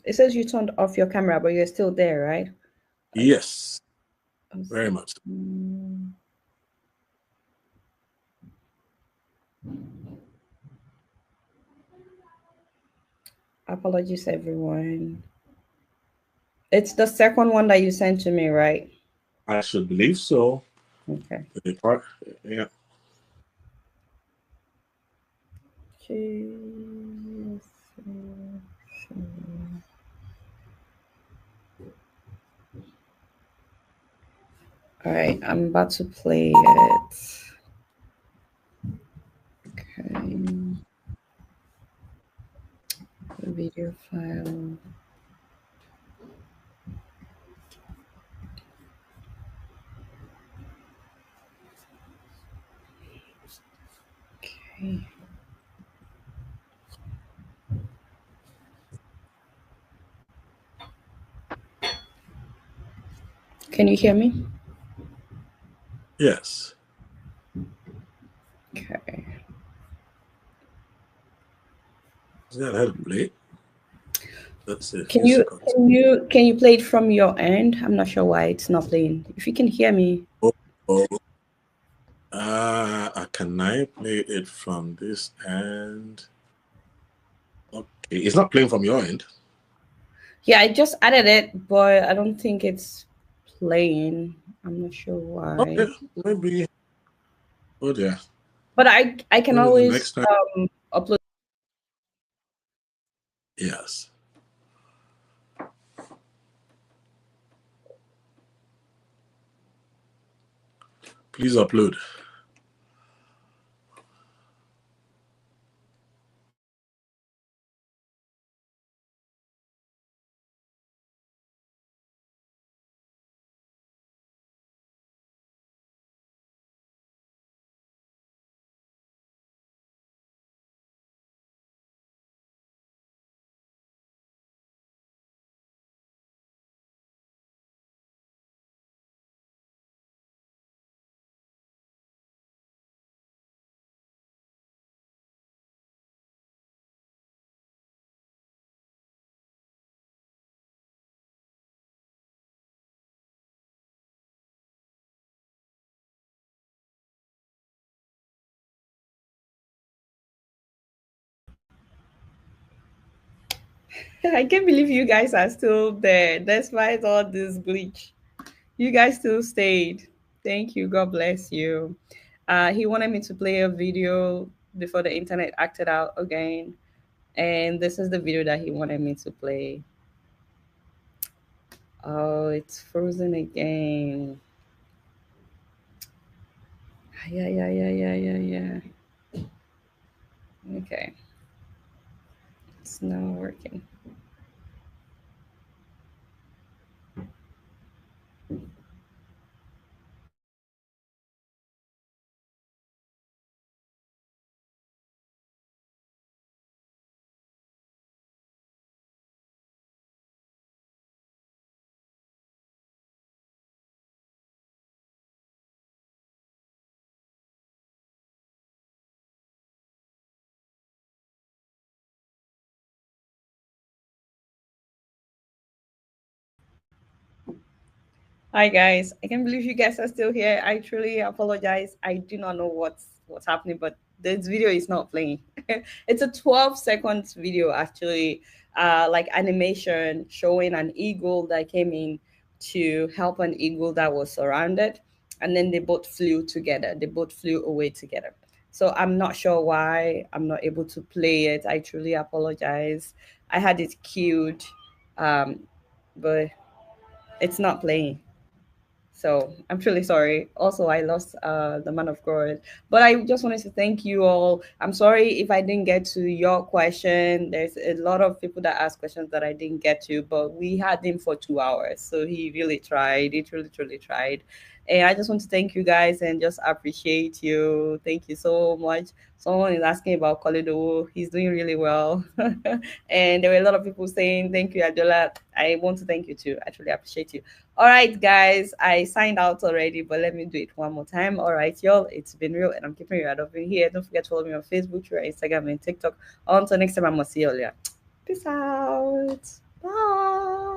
Speaker 1: It says you turned off your camera, but you're still there, right?
Speaker 2: Yes, very much.
Speaker 1: Apologies, everyone. It's the second one that you sent to me, right?
Speaker 2: I should believe so.
Speaker 1: Okay.
Speaker 2: Yeah.
Speaker 1: All right, I'm about to play it. Okay. Video file. Okay. Can you hear me?
Speaker 2: Yes.
Speaker 1: Okay.
Speaker 2: Is that how to play? Let's see.
Speaker 1: Can you play it from your end? I'm not sure why it's not playing. If you can hear me.
Speaker 2: Can I play it from this end? Okay, it's not playing from your end.
Speaker 1: Yeah, I just added it, but I don't think it's playing. I'm not sure why.
Speaker 2: Okay, maybe. Oh dear.
Speaker 1: But I can
Speaker 2: maybe
Speaker 1: always upload.
Speaker 2: Yes. Please upload.
Speaker 1: I can't believe you guys are still there despite all this glitch. You guys still stayed. Thank you. God bless you. He wanted me to play a video before the internet acted out again. And this is the video that he wanted me to play. Oh, it's frozen again. Yeah. Okay. It's not working. Hi guys, I can't believe you guys are still here. I truly apologize. I do not know what's happening, but this video is not playing. It's a 12 seconds video actually, like animation showing an eagle that came in to help an eagle that was surrounded, and then they both flew together. They both flew away together. So I'm not sure why I'm not able to play it. I truly apologize. I had it queued, but it's not playing. So I'm truly sorry. Also, I lost the man of God. But I just wanted to thank you all. I'm sorry if I didn't get to your question. There's a lot of people that ask questions that I didn't get to, but we had him for 2 hours. So he really tried. He truly tried. And I just want to thank you guys and just appreciate you. Thank you so much. Someone is asking about Koledo. He's doing really well. And there were a lot of people saying, thank you, Adola. I want to thank you too. I truly appreciate you. All right, guys, I signed out already, but let me do it one more time. All right, y'all, it's been real, and I'm keeping you out of here. Don't forget to follow me on Facebook, Twitter, Instagram, and TikTok. Until next time, I'm going to see you all. Peace out. Bye.